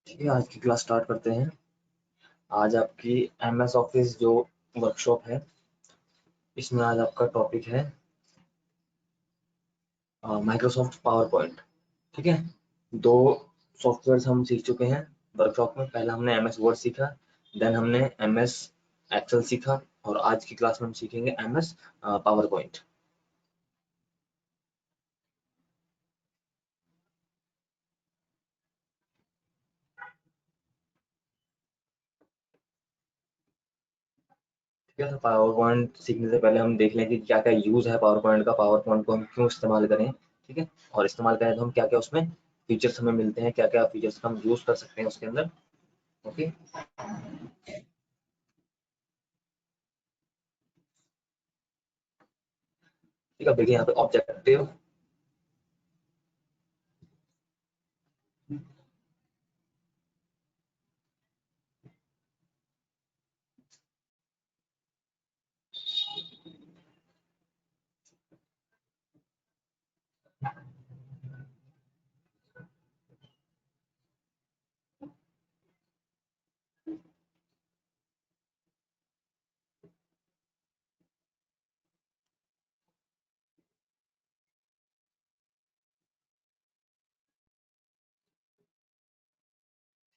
ठीक है, आज की क्लास स्टार्ट करते हैं। आज आपकी MS ऑफिस जो वर्कशॉप है, इसमें आज आपका टॉपिक है माइक्रोसॉफ्ट पावर पॉइंट। ठीक है, दो सॉफ्टवेयर हम सीख चुके हैं वर्कशॉप में। पहला हमने MS वर्ड सीखा, देन हमने MS एक्सेल सीखा, और आज की क्लास में हम सीखेंगे MS पावर पॉइंट। ठीक है, तो पावर पॉइंट सीखने से पहले हम देख लें कि क्या क्या यूज है पावर पॉइंट का, पावर पॉइंट को हम क्यों इस्तेमाल करें। ठीक है, और इस्तेमाल करें तो हम क्या क्या उसमें फीचर्स हमें मिलते हैं, क्या क्या फीचर्स हम यूज कर सकते हैं उसके अंदर। ओके, ठीक है। देखिए यहाँ पे objective,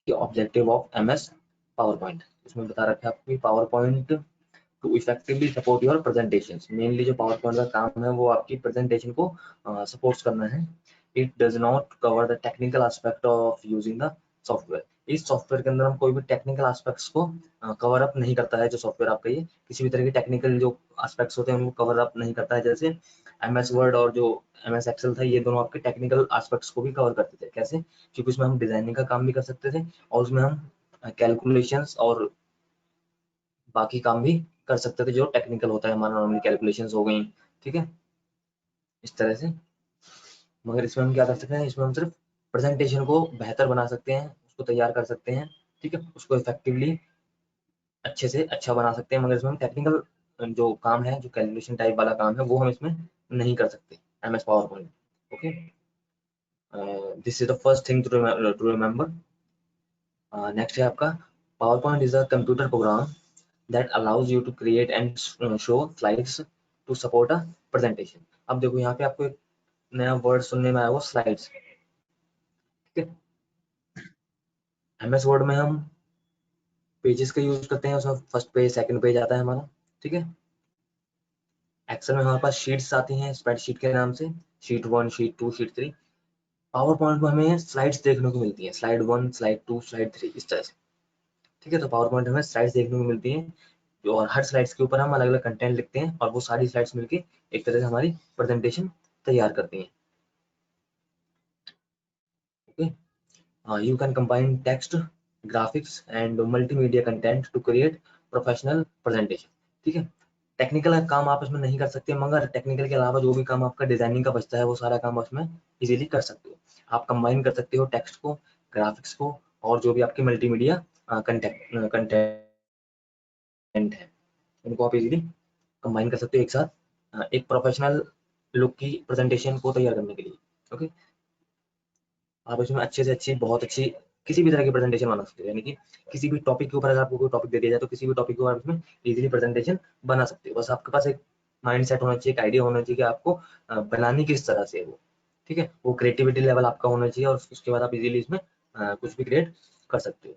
objective of MS power point, इसमें बता रखा है आपकी power point two effectively support your presentation. Mainly जो पावर पॉइंट का काम है वो आपकी प्रेजेंटेशन को सपोर्ट करना है। It does not cover the technical aspect of using the software. इस सॉफ्टवेयर के अंदर हम कोई भी टेक्निकल एस्पेक्ट्स को कवर अप नहीं करता है। जो सॉफ्टवेयर आपका ये किसी भी तरह की टेक्निकल जो एस्पेक्ट्स होते हैं उनको कवर अप नहीं करता है। जैसे MS वर्ड और जो MS एक्सेल था, ये दोनों आपके टेक्निकल एस्पेक्ट्स को भी कवर करते थे। कैसे? क्योंकि उसमें हम डिजाइनिंग का काम भी कर सकते थे, और उसमें हम कैलकुलेशंस और बाकी काम भी कर सकते थे जो टेक्निकल होता है, हमारा नॉर्मली कैलकुलेशंस हो गई। ठीक है, इस तरह से। मगर इसमें हम क्या कर सकते हैं, इसमें हम सिर्फ प्रेजेंटेशन को बेहतर बना सकते हैं, उसको तैयार कर सकते हैं। ठीक है, उसको इफेक्टिवली अच्छे से अच्छा बना सकते हैं। मगर इसमें हम टेक्निकल जो काम है, जो कैलकुलेशन टाइप वाला काम है, वो हम इसमें नहीं कर सकते MS PowerPoint. Okay, this is the first thing to remember. Next है आपका PowerPoint is a computer program that allows you to create and show slides to support a presentation। अब देखो यहाँ पे आपको एक नया वर्ड सुनने में आया, वो स्लाइड्स। ठीक है, MS वर्ड में हम पेजेस का यूज करते हैं, उसमें फर्स्ट पेज सेकंड पेज आता है हमारा। ठीक है, एक्सेल में हमारे पास शीट्स आती हैं स्प्रेडशीट के नाम से, sheet 1, sheet 2, sheet 3। Power point में हमें स्लाइड्स देखने को मिलती है, स्लाइड 1, स्लाइड 2, स्लाइड 3, इस तरह से। ठीक है, तो पावर पॉइंट हमें स्लाइड्स देखने को मिलती हैं, और हर स्लाइड्स के ऊपर हम अलग अलग कंटेंट लिखते हैं, और वो सारी स्लाइड्स मिलके एक तरह से हमारी प्रेजेंटेशन तैयार करती हैं। Okay, you can combine text, graphics and multimedia content to create professional presentation। ठीक है, टेक्निकल काम आप इसमें नहीं कर सकते, मगर टेक्निकल के अलावा जो भी काम आपका डिजाइनिंग का बचता है, वो सारा काम उसमें इजीली कर सकते हो। आप कंबाइन कर सकते हो टेक्स्ट को, ग्राफिक्स को, और जो भी आपकी मल्टीमीडिया कंटेंट है, उनको आप इजीली कंबाइन कर सकते हो एक साथ, एक प्रोफेशनल लुक की प्रेजेंटेशन को तैयार करने के लिए। ओके, आप इसमें अच्छे से अच्छी, बहुत अच्छी किसी भी तरह की प्रेजेंटेशन बना सकते हो। यानी कि किसी भी टॉपिक के ऊपर अगर आपको कोई टॉपिक दे दिया जाए, तो किसी भी टॉपिक के ऊपर आप इसमें इजीली प्रेजेंटेशन बना सकते हो। बस आपके पास एक माइंड सेट होना चाहिए, एक आइडिया होना चाहिए कि आपको बनानी किस तरह से है वो। ठीक है, वो क्रिएटिविटी लेवल आपका होना चाहिए, और उसके बाद आप इजीली इसमें कुछ भी क्रिएट कर सकते हो।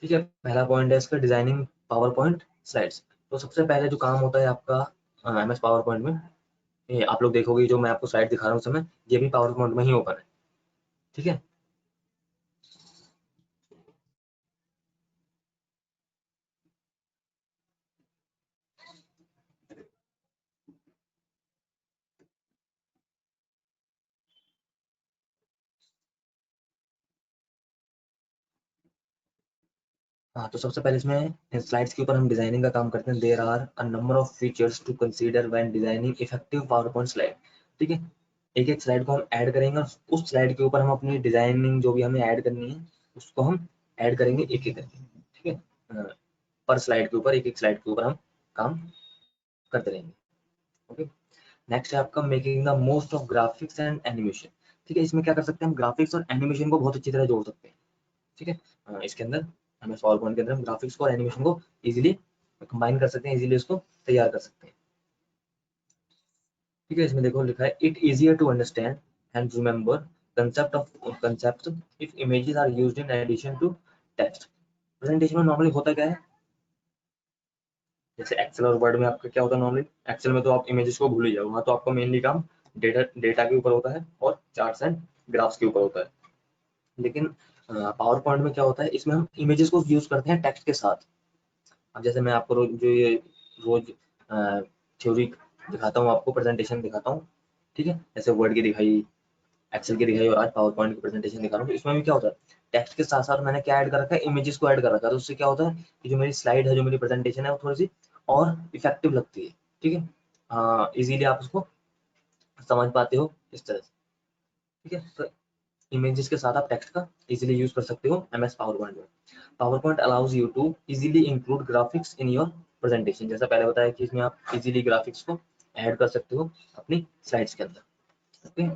ठीक है, पहला पॉइंट है इसका डिजाइनिंग पावर पॉइंट स्लाइड्स। तो सबसे पहले जो काम होता है आपका MS पावर पॉइंट में, ये आप लोग देखोगे जो मैं आपको स्लाइड दिखा रहा हूँ उस समय, ये भी पावर पॉइंट में ही ओपन है। ठीक है, हाँ, तो सबसे पहले इसमें स्लाइड्स के ऊपर हम डिजाइनिंग का काम करते हैं। There are a number of features to consider when designing effective PowerPoint slide. ठीक है, एक एक स्लाइड को हम ऐड करेंगे, और उस स्लाइड के ऊपर हम अपनी डिजाइनिंग जो भी हमें ऐड करनी है, उसको हम ऐड करेंगे एक एक करके। ठीक है, पर स्लाइड के ऊपर, एक एक स्लाइड के ऊपर हम काम करते रहेंगे। ओके, नेक्स्ट है आपका making the most of graphics and animation. ठीक है, इसमें क्या कर सकते हैं हम ग्राफिक्स और एनिमेशन को बहुत अच्छी तरह जोड़ सकते हैं। ठीक है, इसके अंदर हमें पावर पॉइंट के अंदर हम ग्राफिक्स को और एनिमेशन को इजीली कंबाइन कर सकते हैं, इजीली उसको तैयार कर सकते हैं। ठीक है, इसमें देखो लिखा है it easier to understand and remember concept if images are used in addition to text. Presentation में नॉर्मली होता क्या है, जैसे एक्सेल और वर्ड में आपका क्या होता है नॉर्मली, एक्सेल में तो आप इमेजेस को भूल ही जाओ, वहाँ तो आपका मेनली काम डेटा के ऊपर होता है और चार्ट्स एंड ग्राफ्स के ऊपर होता है। लेकिन पावर पॉइंट में क्या होता है, इसमें हम इमेजेस को यूज करते हैं टेक्स्ट के साथ। अब जैसे मैं आपको जो ये रोज थ्योरी दिखाता हूँ, आपको प्रेजेंटेशन दिखाता हूँ, ठीक है, जैसे वर्ड की दिखाई, एक्सेल की दिखाई और आज पावर पॉइंट की प्रेजेंटेशन दिखा रहा हूँ, तो इसमें भी क्या होता है टेक्स्ट के साथ साथ मैंने क्या ऐड कर रखा है, इमेजेस को ऐड कर रखा है। तो उससे क्या होता है कि जो मेरी स्लाइड है, जो मेरी प्रेजेंटेशन है, वो थोड़ी सी और इफेक्टिव लगती है। ठीक है, हाँ इजीली आप उसको समझ पाते हो इस तरह से। ठीक है, तो इमेजेस के साथ आप टेक्स्ट का इजीली यूज कर सकते हो एमएस पावर पॉइंट में। PowerPoint allows you to easily include graphics in your presentation. जैसा पहले बताया कि इसमें आप इजीली ग्राफिक्स को ऐड कर सकते हो अपनी स्लाइड्स के अंदर। ओके,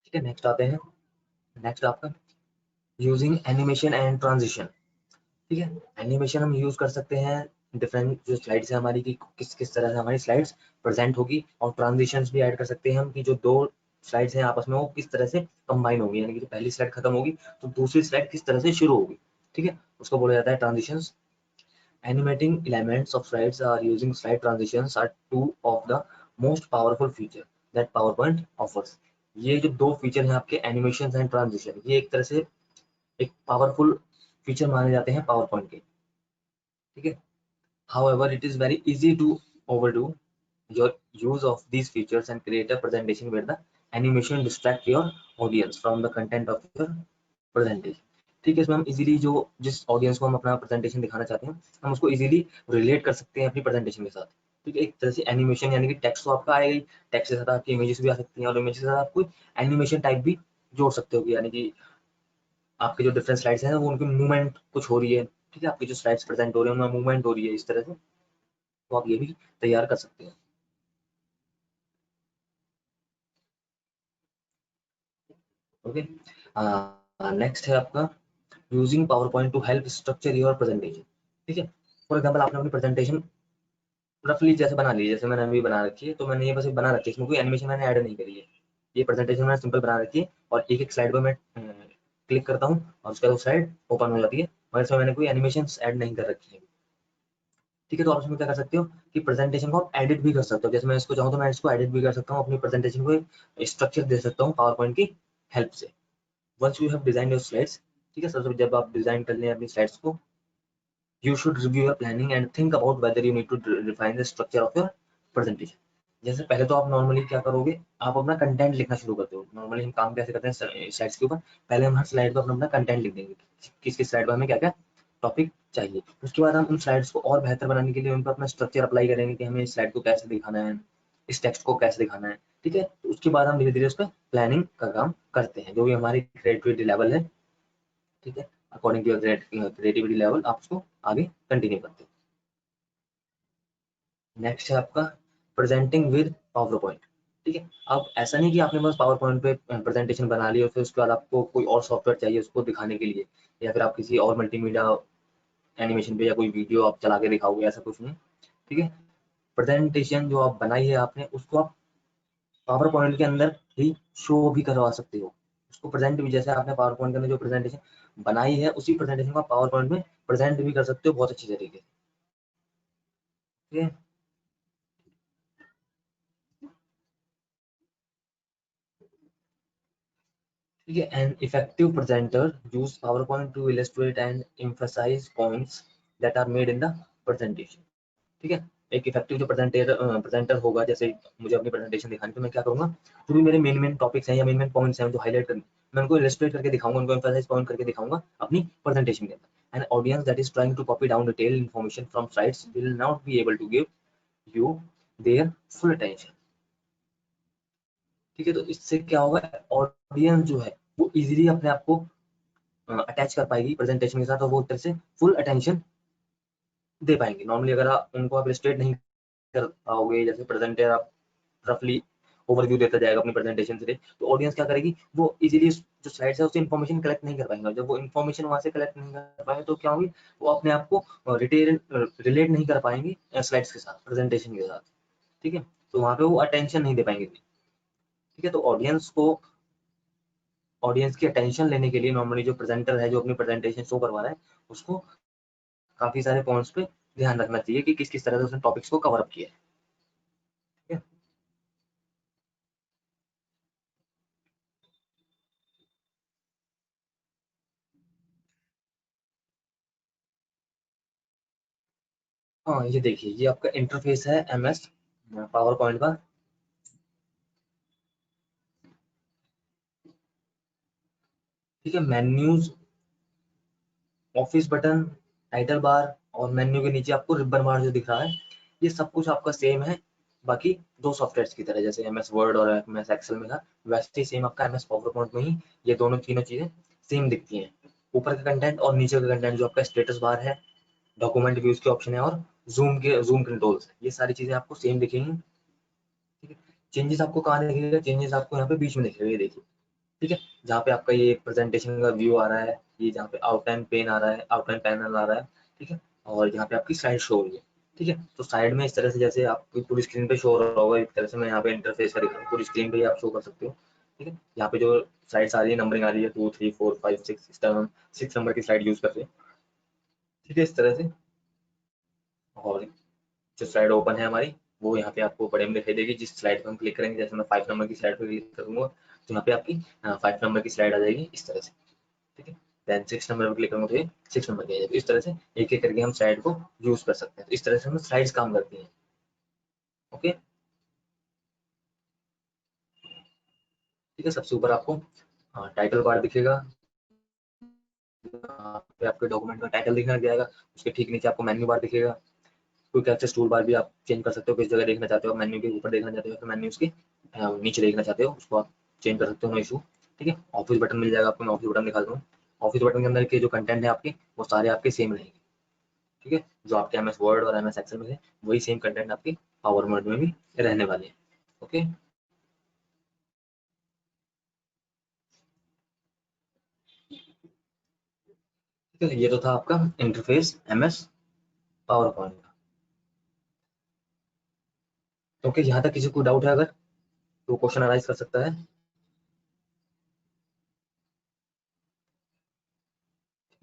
ठीक है, नेक्स्ट आते हैं। नेक्स्ट आपका यूजिंग एनिमेशन एंड ट्रांजिशन। ठीक है, एनिमेशन हम यूज कर सकते हैं डिफरेंट जो स्लाइड्स है हमारी की किस किस तरह से हमारी स्लाइड्स प्रेजेंट होगी, और ट्रांजिशंस भी ऐड कर सकते हैं हम कि जो दो स्लाइड्स हैं आपस में वो किस तरह से कंबाइन होगी, यानी कि जो पहली स्लाइड खत्म होगी तो दूसरी स्लाइड किस तरह से शुरू होगी। ठीक है, उसको बोला जाता है transitions. Animating elements of slides are using slide transitions are two of the most powerful feature that PowerPoint offers। ये जो दो फीचर हैं आपके एनिमेशन एंड ट्रांजिशन, ये एक तरह से एक पावरफुल फीचर माने जाते हैं पावर पॉइंट के। ठीक है, however it is very easy to overdo your use of these features and create a presentation where the animation distract your audience from the content of your presentation। ठीक है, इसमें हम इजीली जो जिस audience को हम अपना प्रेजेंटेशन दिखाना चाहते हैं, हम उसको इजीली रिलेट कर सकते हैं अपनी प्रेजेंटेशन के साथ। ठीक है, एक तरह से एनिमेशन यानी कि टेक्स्ट तो आपका आएगा ही, टेक्स्ट के साथ आपकी इमेजेस भी आ सकती हैं और इमेजेस के साथ आप कोई एनिमेशन टाइप भी जोड़ सकते हो, यानी कि आपके जो डिफरेंट स्लाइड्स हैं वो उनकी मूवमेंट कुछ हो रही है। ठीक है, आपकी जो स्लाइड्स प्रेजेंट हो रही है उनमें मूवमेंट हो रही है इस तरह से, तो आप ये भी तैयार कर सकते हैं। ओके, नेक्स्ट है आपका using power point two help structure your presentation. ठीक है, फॉर एग्जाम्पल आपने अपनी प्रेजेंटेशन रफली जैसे बना ली, जैसे मैंने अभी बना रखी है, तो मैंने ये बस बना रखी है, इसमें कोई एनिमेशन मैंने ऐड नहीं करी है। ये प्रेजेंटेशन मैंने सिंपल बना रखी है और एक एक स्लाइड पर मैं क्लिक करता हूँ और उसके बाद वो स्लाइड ओपन हो जाती है, और इसमें मैंने कोई एनिमेशन ऐड नहीं कर रखी है। ठीक है, तो आप इसमें क्या कर सकते हो कि प्रेजेंटेशन को आप एडिट भी कर सकते हो। जैसे मैं इसको चाहूँ तो मैं इसको एडिट भी कर सकता हूँ, अपनी प्रेजेंटेशन को स्ट्रक्चर दे सकता हूँ पावर पॉइंट की हेल्प से। Once you have design your slides, ठीक है, सबसे जब आप डिजाइन कर लें अपनी स्लाइड्स को, you should review your planning and think about whether you need to refine the structure of your presentation। जैसे पहले तो आप नॉर्मली क्या करोगे, आप अपना कंटेंट लिखना शुरू करते हो। नॉर्मली हम काम कैसे करते हैं स्लाइड्स के ऊपर, पहले हम हर स्लाइड पर अपना अपना कंटेंट लिख देंगे, किस किस स्लाइड पर हमें क्या क्या टॉपिक चाहिए। उसके बाद हम उन स्लाइड्स को और बेहतर बनाने के लिए उन पर अपना स्ट्रक्चर अप्लाई करेंगे कि हमें इस स्लाइड को कैसे दिखाना है, इस टेक्स्ट को कैसे दिखाना है। ठीक है, तो उसके बाद हम धीरे धीरे उस पर प्लानिंग का काम करते हैं, जो भी हमारी क्रिएटिविटी लेवल है। ठीक है, according to your creativity level आप उसको आगे कंटिन्यू करते हैं। नेक्स्ट है आपका प्रेजेंटिंग विद पावर पॉइंट। ठीक है, अब ऐसा नहीं कि आपने बस पावर पॉइंट पे प्रेजेंटेशन बना ली और फिर उसके बाद आपको कोई और सॉफ्टवेयर चाहिए उसको दिखाने के लिए, या फिर आप किसी और मल्टीमीडिया एनिमेशन पे या कोई वीडियो आप चला के दिखाओगे, ऐसा कुछ नहीं। ठीक है, प्रेजेंटेशन जो आप बनाई है आपने, उसको आप पावर पॉइंट के अंदर ही शो भी करवा सकते हो, उसको प्रेजेंट भी, जैसे आपने पावर पॉइंट के अंदर जो प्रेजेंटेशन बनाई है उसी प्रेजेंटेशन को आप पावर पॉइंट में प्रेजेंट भी कर सकते हो बहुत अच्छी तरीके से। ठीक है, ठीक है, an effective presenter use PowerPoint to illustrate and emphasize points that are made in the presentation। ठीक है, एक इफेक्टिव जो प्रेजेंटर होगा, जैसे मुझे अपनी प्रेजेंटेशन दिखानी, तो मैं क्या करूंगा, जो भी मेरे मेन मेन टॉपिक्स हैं या मेन मेन पॉइंट्स हैं जो हाईलाइट करने, मैं उनको इलस्ट्रेट करके दिखाऊंगा, उनको एम्फसाइज पॉइंट करके दिखाऊंगा अपनी प्रेजेंटेशन के अंदर। And audience that is trying to copy down detail information from slides will not be able to give you their full attention. ठीक है। तो इससे क्या होगा, ऑडियंस जो है वो इजीली अपने आप को अटैच कर पाएगी प्रेजेंटेशन के साथ, और वो एक तरह से फुल अटेंशन दे पाएंगे। नॉर्मली अगर आप उनको आप रिस्ट्रेट नहीं कर पाओगे, जैसे प्रेजेंटर आप रफली ओवरव्यू देता जाएगा अपनी प्रेजेंटेशन से, तो ऑडियंस क्या करेगी, वो इजीली जो स्लाइड्स है उससे इन्फॉर्मेशन कलेक्ट नहीं कर पाएंगे। और जब वो इन्फॉर्मेशन वहां से कलेक्ट नहीं कर पाएंगे तो क्या होगी, वो अपने आप को रिलेट नहीं कर पाएंगे स्लाइड्स के साथ, प्रेजेंटेशन के साथ। ठीक है, तो वहां पे वो अटेंशन नहीं दे पाएंगे। ठीक है, तो ऑडियंस की अटेंशन लेने के लिए नॉर्मली जो प्रेजेंटर है, जो अपनी प्रेजेंटेशन शो करवा रहा है, उसको काफी सारे पॉइंट्स पे ध्यान रखना चाहिए कि किस किस तरह से उसने टॉपिक्स को कवर अप किया है। ठीक है। हाँ, ये देखिए, ये आपका इंटरफेस है एमएस पावर पॉइंट का। ठीक है, menus, office button, title bar, और मेन्यू के नीचे आपको रिबन बार जो दिख रहा है, ये सब कुछ आपका सेम है। बाकी दो सॉफ्टवेयर्स की तरह, जैसे एमएस वर्ड और एमएस एक्सेल में था, वैसे ही सेम आपका एमएस पावर पॉइंट में ही ये दोनों तीनों चीजें सेम दिखती हैं। ऊपर का कंटेंट और नीचे का कंटेंट, जो आपका स्टेटस बार है, डॉक्यूमेंट व्यूज के ऑप्शन है, और जूम कंट्रोल्स, ये सारी चीजें आपको सेम दिखेंगी। ठीक है। चेंजेस आपको कहाँ दिखेगा, चेंजेस आपको यहाँ पे बीच में दिखेगा, ये देखिए। ठीक है, जहाँ पे आपका ये प्रेजेंटेशन का व्यू आ रहा है, ये जहाँ पे आउटलाइन पेन आ रहा है, आउटलाइन पैनल आ रहा है। ठीक है, और यहाँ पे आपकी स्लाइड शो हो रही है। ठीक है, तो साइड में इस तरह से, जैसे आपकी पूरी स्क्रीन पे शो हो रहा होगा, एक तरह से मैं यहाँ पे इंटरफेस का दिखा रहा हूँ, पूरी स्क्रीन पे ही आप शो कर सकते हो। ठीक है, यहाँ पे जो स्लाइड्स आ रही है, नंबरिंग आ रही है, 2 3 4 5 6, इस तरह हम 6 नंबर की स्लाइड यूज करते हैं। ठीक है, इस तरह से। और जो स्लाइड ओपन है हमारी, वो यहाँ पे आपको बड़े में दिखाई देगी। जिस स्लाइड पे हम क्लिक करेंगे, जैसे मैं 5 नंबर की स्लाइड पे क्लिक करूंगा, तो यहाँ पे आपकी 5 नंबर की स्लाइड आ जाएगी, इस तरह से। ठीक है, देन 6 नंबर पे क्लिक करूंगा तो ये 6 नंबर की आ जाएगी। इस तरह से एक एक करके हम स्लाइड को यूज कर सकते हैं। तो इस तरह से हम स्लाइड्स काम करती हैं। ओके। ठीक है, सबसे ऊपर आपको टाइटल बार दिखेगा, पे आपके डॉक्यूमेंट का टाइटल दिखना जाएगा। उसके ठीक नीचे आपको मेन्यू बार दिखेगा। क्विक एक्सेस टूल बार भी आप चेंज कर सकते हो, किस जगह देखना चाहते हो, मेन्यू के ऊपर देखना चाहते हो, फिर मेन्यूज के नीचे देखना चाहते हो, उसको आप चेंज कर सकते हो, नो इशू। ठीक है, ऑफिस बटन मिल जाएगा आपको, मैं ऑफिस बटन दिखाता हूँ। ऑफिस बटन के अंदर के जो कंटेंट है आपके, वो सारे आपके सेम रहेंगे। ठीक है, जो आपके एमएस वर्ड और एमएस एक्सेल में है, वही सेम कंटेंट आपके पावर पॉइंट में भी रहने वाले हैं। ओके। ठीक है, ये तो था आपका इंटरफेस एमएस पावर पॉइंट का। ओके, यहाँ तक किसी को डाउट है अगर, तो क्वेश्चन अराइज कर सकता है।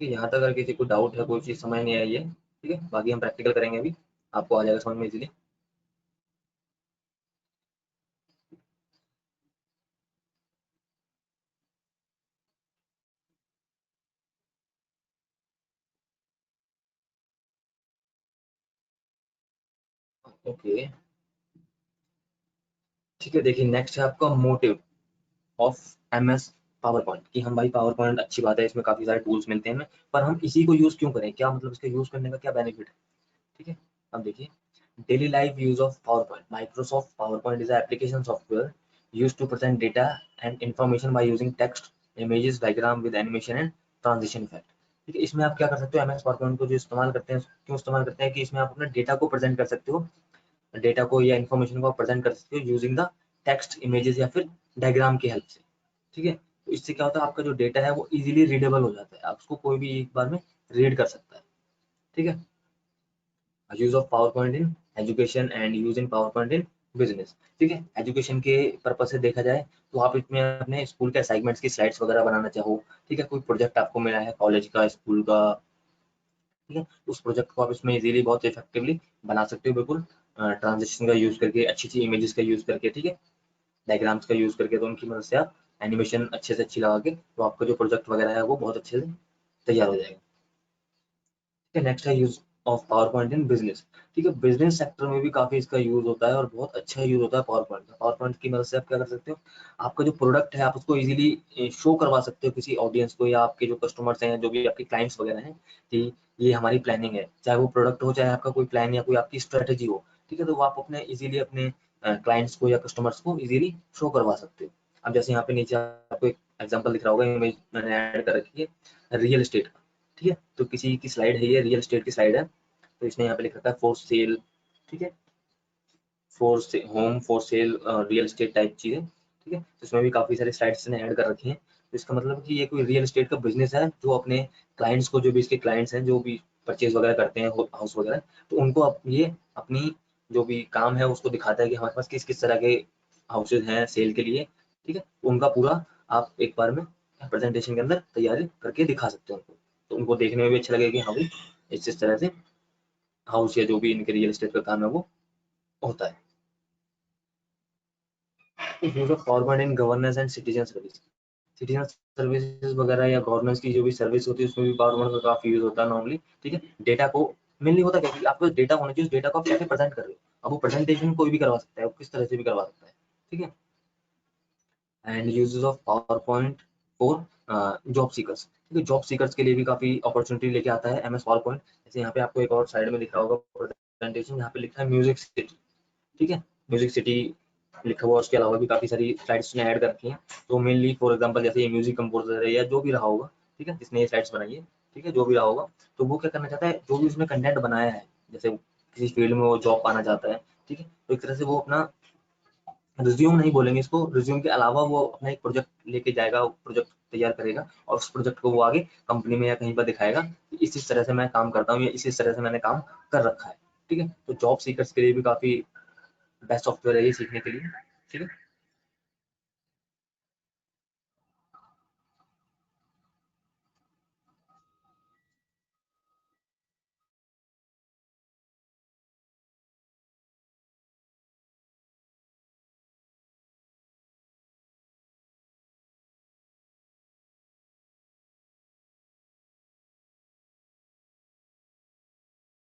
ठीक है, यहाँ तक अगर किसी को डाउट है, कोई चीज़ समझ नहीं आई है, ठीक है, बाकी हम प्रैक्टिकल करेंगे अभी, आपको आ जाएगा समझ में इजीली। ओके। ठीक है, देखिए, नेक्स्ट है आपका motive of MS power point, कि हम भाई पावर पॉइंट अच्छी बात है, इसमें काफी सारे टूल्स मिलते हैं हमें, पर हम इसी को यूज क्यों करें, क्या मतलब इसका यूज करने का क्या बेनिफिट है। ठीक है, अब देखिए, daily life use of PowerPoint. Microsoft PowerPoint is an application software used to present data and information by using text, images, diagram with animation and transition effect. ठीक है, इसमें आप क्या कर सकते हो, एमएस पावरपॉइंट को जो इस्तेमाल करते हैं, क्यों इस्तेमाल करते हैं, कि इसमें आप अपने डेटा को प्रेजेंट कर सकते हो, डेटा को या इन्फॉर्मेशन को आप प्रेजेंट कर सकते हो यूजिंग द टेक्स्ट, इमेजेस या फिर डायग्राम की हेल्प से। ठीक है, तो इससे क्या होता है, आपका जो डेटा है वो इजीली रीडेबल हो जाता है, आप उसको कोई भी एक बार में रीड कर सकता है। ठीक है, use of power point in education and use in power point in business. ठीक है, एजुकेशन के पर्पज से देखा जाए, तो आप इसमें अपने स्कूल के असाइनमेंट्स की स्लाइड्स वगैरह बनाना चाहो, ठीक है, कोई प्रोजेक्ट आपको मिला है कॉलेज का, स्कूल का, ठीक है, उस प्रोजेक्ट को आप इसमें इजीली बहुत इफेक्टिवली बना सकते हो, बिल्कुल ट्रांजेक्शन का यूज करके, अच्छी अच्छी इमेजेस का यूज करके। ठीक है, डायग्राम्स का यूज करके, तो उनकी मदद से आप एनिमेशन अच्छे से अच्छी लगा के, तो आपका जो प्रोजेक्ट वगैरह है वो बहुत अच्छे से तैयार हो जाएगा। ठीक है, नेक्स्ट है use of power point in business. ठीक है, बिजनेस सेक्टर में भी काफी इसका यूज होता है, और बहुत अच्छा यूज होता है पावर पॉइंट का। पावर पॉइंट की मदद से आप क्या कर सकते हो, आपका जो प्रोडक्ट है आप उसको इजीली शो करवा सकते हो किसी ऑडियंस को, या आपके जो कस्टमर्स हैं, जो भी आपके क्लाइंट्स वगैरह हैं, कि ये हमारी प्लानिंग है, चाहे वो प्रोडक्ट हो, चाहे आपका कोई प्लान या कोई आपकी स्ट्रेटेजी हो। ठीक है, तो वो आप अपने इजीली अपने क्लाइंट्स को या कस्टमर्स को इजीली शो करवा सकते हो। अब जैसे यहाँ पे नीचे आपको एक एग्जांपल दिख रहा होगा, इमेज मैंने ऐड कर रखी है रियल एस्टेट का, ठीक है। तो किसी की स्लाइड है, ये रियल एस्टेट की स्लाइड है, तो इसने यहाँ पे लिख रखा है फॉर सेल, ठीक है, for home for sale real estate type चीजें, ठीक है। तो इसमें भी काफी सारी स्लाइड्स ने ऐड कर रखी हैं। तो इसका मतलब कि ये कोई रियल एस्टेट का बिजनेस है जो अपने क्लाइंट्स को, जो भी इसके क्लाइंट्स हैं जो भी परचेज वगैरह करते हैं हाउस वगैरह, तो उनको ये अपनी जो भी काम है उसको दिखाता है कि हमारे पास किस किस तरह के हाउसेज हैं सेल के लिए, ठीक है। तो उनका पूरा आप एक बार में प्रेजेंटेशन के अंदर तैयारी करके दिखा सकते हो उनको, तो उनको देखने में भी अच्छा लगेगा कि हाँ भाई इस तरह से हाउस या जो भी इनके रियल एस्टेट का काम है वो होता है। Use of power point in governance and citizen service, citizen services वगैरह या गवर्नेंस की जो भी सर्विस होती है उसमें भी पावर पॉइंट का काफी यूज होता है नॉर्मली, ठीक है। डेटा को मेनली होता क्या है कि आपको डेटा होना चाहिए, उस डेटा को आप कैसे प्रेजेंट कर रहे हो। अब वो प्रेजेंटेशन कोई भी करवा सकता है, वो किस तरह से भी करवा सकता है, ठीक है। And uses of power point for job seekers, ठीक है। जॉब सीकर्स के लिए भी काफी अपॉर्चुनिटी लेके आता है एमएस पावर पॉइंट। जैसे यहाँ पे आपको एक और साइड में दिख रहा होगा प्रेजेंटेशन, यहाँ पे लिखा है म्यूजिक सिटी, ठीक है। म्यूजिक सिटी लिखा हुआ, उसके अलावा भी काफी सारी स्लाइड्स ने ऐड कर रखी हैं। तो मेनली फॉर एग्जांपल जैसे ये म्यूजिक कंपोजर है या जो भी रहा होगा, ठीक है, जिसने ये स्लाइड्स बनाई है, ठीक है, जो भी रहा होगा, तो वो क्या करना चाहता है, जो भी उसने कंटेंट बनाया है, जैसे किसी फील्ड में वो जॉब पाना चाहता है, ठीक है, तो एक तरह से वो अपना रिज्यूम नहीं बोलेंगे इसको, रिज्यूम के अलावा वो अपना एक प्रोजेक्ट लेके जाएगा, प्रोजेक्ट तैयार करेगा और उस प्रोजेक्ट को वो आगे कंपनी में या कहीं पर दिखाएगा कि इस तरह से मैं काम करता हूँ या इस तरह से मैंने काम कर रखा है, ठीक है। तो जॉब सीकर्स के लिए भी काफी बेस्ट सॉफ्टवेयर है ये सीखने के लिए, ठीक है।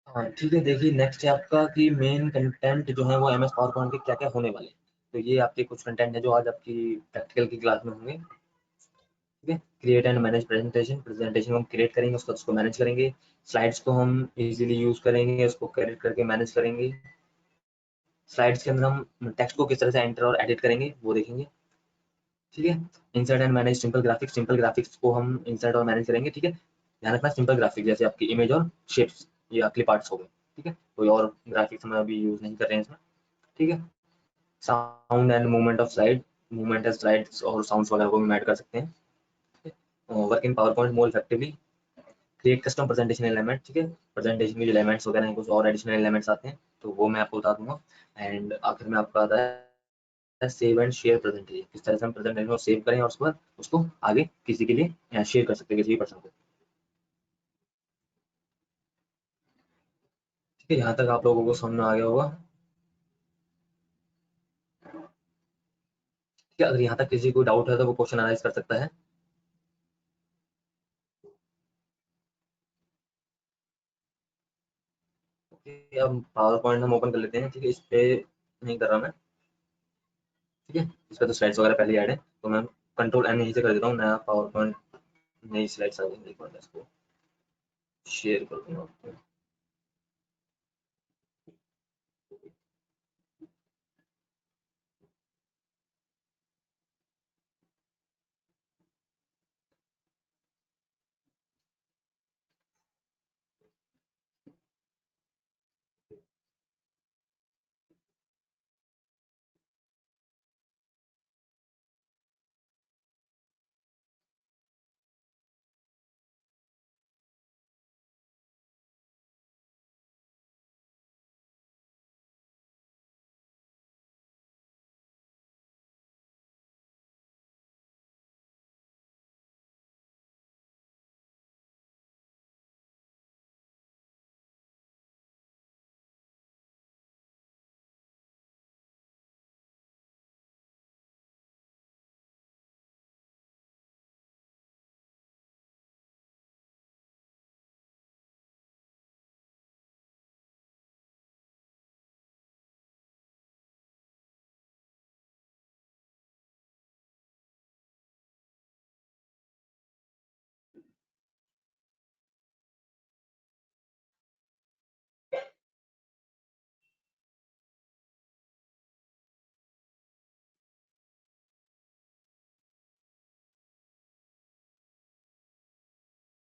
हाँ ठीक है, देखिए नेक्स्ट है आपका कि मेन कंटेंट जो है वो एमएस पावर पॉइंट के क्या क्या होने वाले हैं। तो ये आपके कुछ कंटेंट है जो आज आपकी प्रैक्टिकल की क्लास में होंगे, ठीक है। Create and manage presentation, presentation को हम क्रिएट करेंगे, उसको मैनेज करेंगे। स्लाइड्स को हम इजीली यूज करेंगे, उसको क्रिएट करके मैनेज करेंगे। स्लाइड्स के अंदर हम टेक्स्ट को किस तरह से एंटर और एडिट करेंगे वो देखेंगे, ठीक है। Insert and manage simple graphics, simple graphics को हम इंसर्ट और मैनेज करेंगे, ठीक है। ध्यान रखना सिंपल ग्राफिक जैसे आपकी इमेज और शेप्स, ये क्लिप आर्ट्स हो गए, ठीक है। कोई और ग्राफिक्स हम अभी यूज नहीं कर रहे हैं इसमें, ठीक है। Sound and movement of slide, movement and slides और साउंड्स वगैरह को भी ऐड कर सकते हैं। Work in power point more effectively, create custom presentation element, ठीक है। प्रेजेंटेशन के जो एलिमेंट्स वगैरह हैं, कुछ और एडिशनल एलिमेंट्स आते हैं तो वो मैं आपको बता दूंगा। एंड आखिर में आपका आता है सेव एंड शेयर प्रेजेंटेशन, किस तरह से हम प्रेजेंटेशन को सेव करें और उसके बाद उसको आगे किसी के लिए शेयर कर सकते हैं, किसी भी पर्सन को, ठीक है। यहाँ तक आप लोगों को समझ में आ गया होगा, ठीक है। अगर यहाँ तक किसी को डाउट है तो वो क्वेश्चन एनालाइज कर सकता है। ओके, अब पावर पॉइंट हम ओपन कर लेते हैं, ठीक है। इस पे नहीं कर रहा मैं, ठीक है। इस पे तो स्लाइड्स वगैरह पहले ऐड है, तो मैं कंट्रोल एन यहीं से कर देता हूँ, नया पावर पॉइंट नई स्लाइड्स आ जाएंगी, एक बार मैं इसको शेयर कर दूंगा आपको।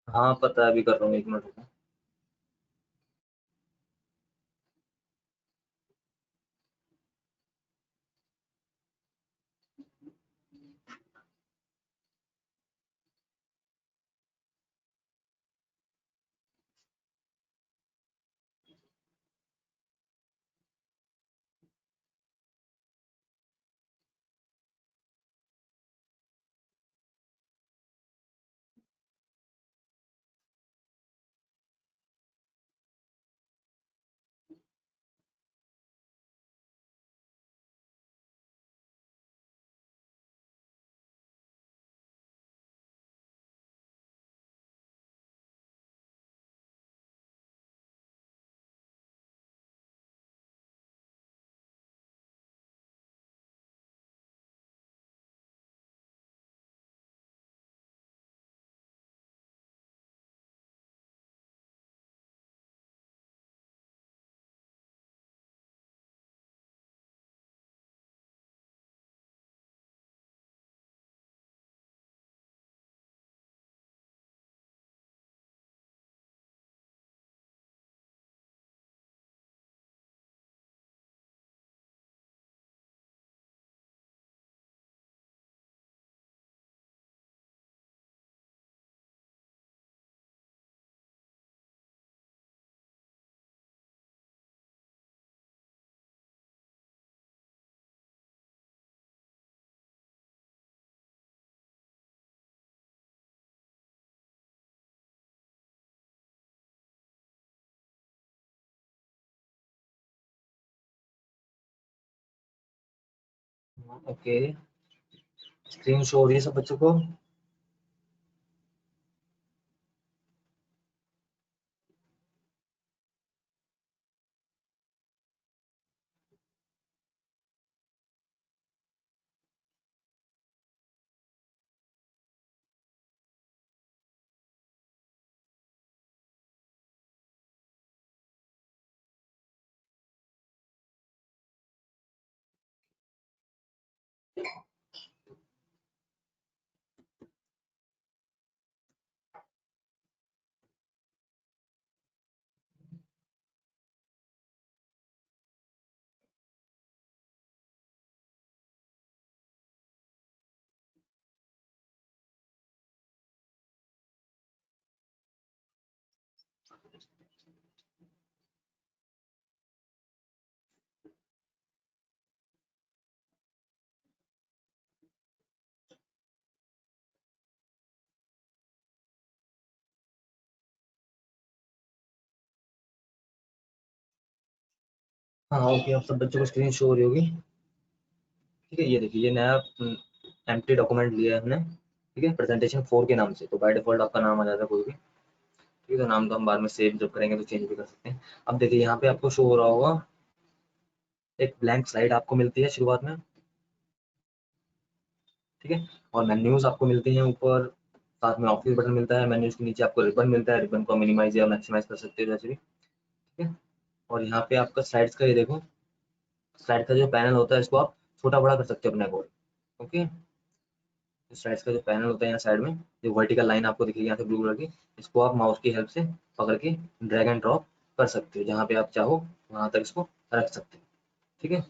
हाँ पता है, अभी कर रहा हूँ, 1 मिनट रुको। ओके, स्क्रीन शो हो रही है सब बच्चों को? हाँ ओके, अब सब बच्चों को स्क्रीन शो हो रही होगी। ठीक है, ये देखिए, ये नया एम्प्टी डॉक्यूमेंट लिया है हमने। ठीक है, प्रेजेंटेशन 4 के नाम से। तो बाय डिफॉल्ट आपका नाम आ जाता है कोई भी। ठीक है, तो नाम तो हम बाद में सेव जब करेंगे तो चेंज भी कर सकते हैं। अब देखिए यहाँ पे आपको शो हो रहा होगा, एक ब्लैंक स्लाइड आपको मिलती है शुरुआत में। ठीक है, और मेन्यूज आपको मिलती हैं ऊपर, साथ में ऑफिस बटन मिलता है, मेन्यूज के नीचे आपको रिबन मिलता है, रिबन को मिनिमाइज या मैक्सिमाइज कर सकते हो जैसे भी। ठीक है, और यहाँ पे आपका स्लाइड्स का, ये देखो, स्लाइड का जो पैनल होता है इसको आप छोटा बड़ा कर सकते हो अपने अकॉर्डिंग। ओके, स्लाइड्स का जो पैनल होता है यहाँ साइड में, जो वर्टिकल लाइन आपको दिखेगी यहाँ से ब्लू कलर की, इसको आप माउस की हेल्प से पकड़ के ड्रैग एंड ड्रॉप कर सकते हो, जहाँ पे आप चाहो वहां तक इसको रख सकते हो। ठीक है।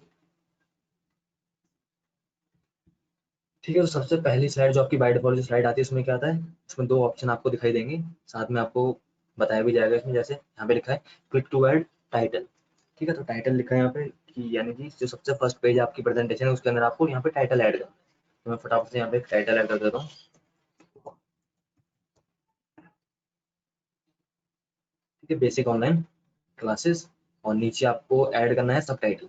ठीक है, तो सबसे पहली स्लाइड जो आपकी बाय डिफॉल्ट जो स्लाइड आती है, उसमें क्या आता है, उसमें 2 ऑप्शन आपको दिखाई देंगे, साथ में आपको बताया भी जाएगा इसमें, जैसे यहाँ पे लिखा है क्लिक टू ऐड टाइटल। ठीक है, तो टाइटल लिखा है यहाँ पे कि यानी कि जो सबसे फर्स्ट पेज आपकी प्रेजेंटेशन है उसके अंदर आपको यहाँ पे टाइटल ऐड करना है। तो मैं फटाफट से यहाँ पे टाइटल ऐड कर देता हूँ। ठीक है, बेसिक ऑनलाइन क्लासेस, और नीचे आपको ऐड करना है सब टाइटल।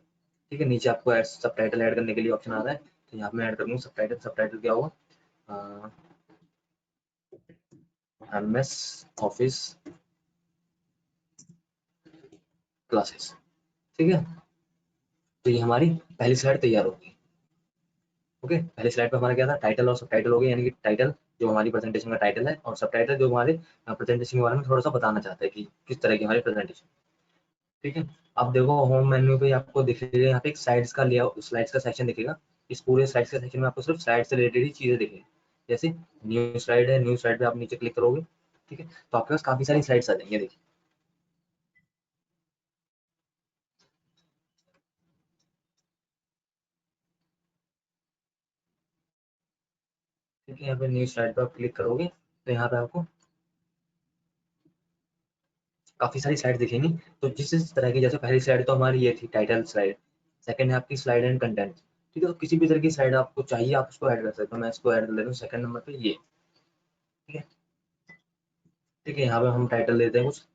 ठीक है, नीचे आपको सब टाइटल ऐड करने के लिए ऑप्शन आता है, तो यहाँ पे मैं ऐड कर दूँ सब टाइटल। सब टाइटल क्या होगा, MS ऑफिस क्लासेस। ठीक है, तो ये हमारी पहली स्लाइड तैयार होगी। ओके, पहली स्लाइड पे हमारा क्या था, टाइटल और सब टाइटल हो गए, यानी कि टाइटल जो हमारी प्रेजेंटेशन का टाइटल है, और सब टाइटल जो हमारे प्रेजेंटेशन के बारे में थोड़ा सा बताना चाहता है कि किस तरह की हमारी प्रेजेंटेशन। ठीक है, अब देखो होम मेन्यू पे आपको दिखेगा, यहाँ पे एक साइड्स का लेआउट, स्लाइड्स का सेक्शन दिखेगा। इस पूरे स्लाइड्स के सेक्शन में आपको सिर्फ स्लाइड से रिलेटेड ही चीजें दिखेगी। जैसे न्यू स्लाइड है, न्यू स्लाइड पे आप नीचे क्लिक करोगे, ठीक है, तो आपके पास काफी सारी स्लाइड्स आ जाएंगे, देखिए। ठीक है, यहाँ पे न्यू स्लाइड पर आप क्लिक करोगे तो यहाँ पे आपको काफी सारी स्लाइड दिखेंगी। तो जिस तरह की, जैसे पहली स्लाइड तो हमारी ये थी टाइटल स्लाइड, सेकंड है आपकी स्लाइड एंड कंटेंट। ठीक है, तो किसी भी तरह की स्लाइड आपको चाहिए आप उसको ऐड कर सकते हो। मैं इसको ऐड कर लेता हूँ सेकंड नंबर पे ये। ठीक है, ठीक है, यहाँ पे हम टाइटल देते हैं कुछ।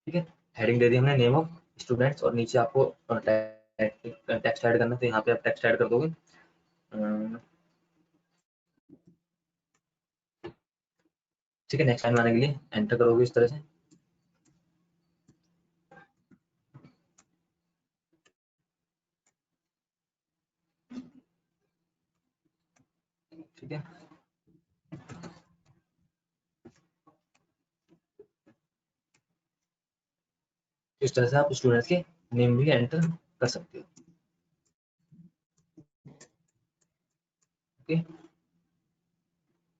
ठीक है, हेडिंग दे दी हमने, नेम ऑफ स्टूडेंट्स, और नीचे आपको टेक्स्ट ऐड करना है, तो यहाँ पे आप टेक्स्ट ऐड कर दोगे। ठीक है, नेक्स्ट लाइन आने के लिए एंटर करोगे इस तरह से। ठीक है, इस तरह से आप स्टूडेंट्स के नेम भी एंटर कर सकते हो। ओके,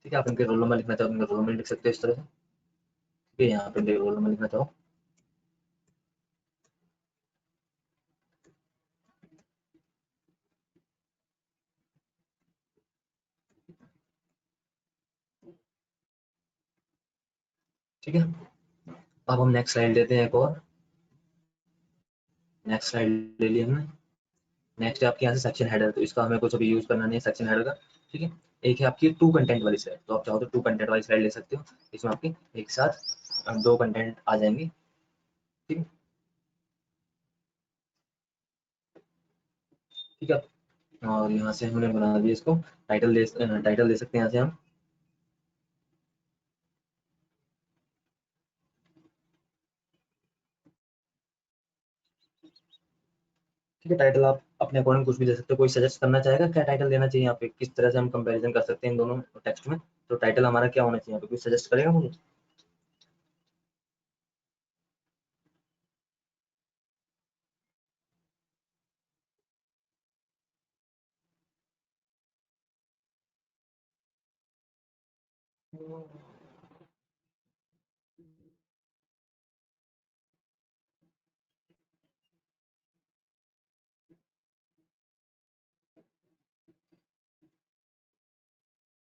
ठीक है, आप इनके रोल नंबर लिखना चाहो, इनका रोल नंबर लिख सकते हो इस तरह से। ठीक है, यहाँ पे इनके रोल नंबर लिखना चाहो। ठीक है, अब हम नेक्स्ट स्लाइड लेते हैं एक और। नेक्स्ट स्लाइड ले ली हमने। नेक्स्ट है आपके यहाँ से सेक्शन हेडर, तो इसका हमें कुछ अभी यूज करना नहीं है सेक्शन हेडर का। ठीक है, एक है आपकी टू कंटेंट वाली स्लाइड, तो आप चाहो तो टू कंटेंट वाली स्लाइड ले सकते हो। इसमें आपके एक साथ दो कंटेंट आ जाएंगे। ठीक है, ठीक है, और यहाँ से हमने बना दिया इसको। टाइटल दे सकते हैं यहाँ से हम। ठीक है, टाइटल आप अपने अकॉर्डिंग कुछ भी दे सकते हो। कोई सजेस्ट करना चाहेगा क्या टाइटल देना चाहिए यहाँ पे, किस तरह से हम कंपैरिजन कर सकते हैं इन दोनों टेक्स्ट में? तो टाइटल हमारा क्या होना चाहिए यहाँ पे, कोई सजेस्ट करेगा मुझे?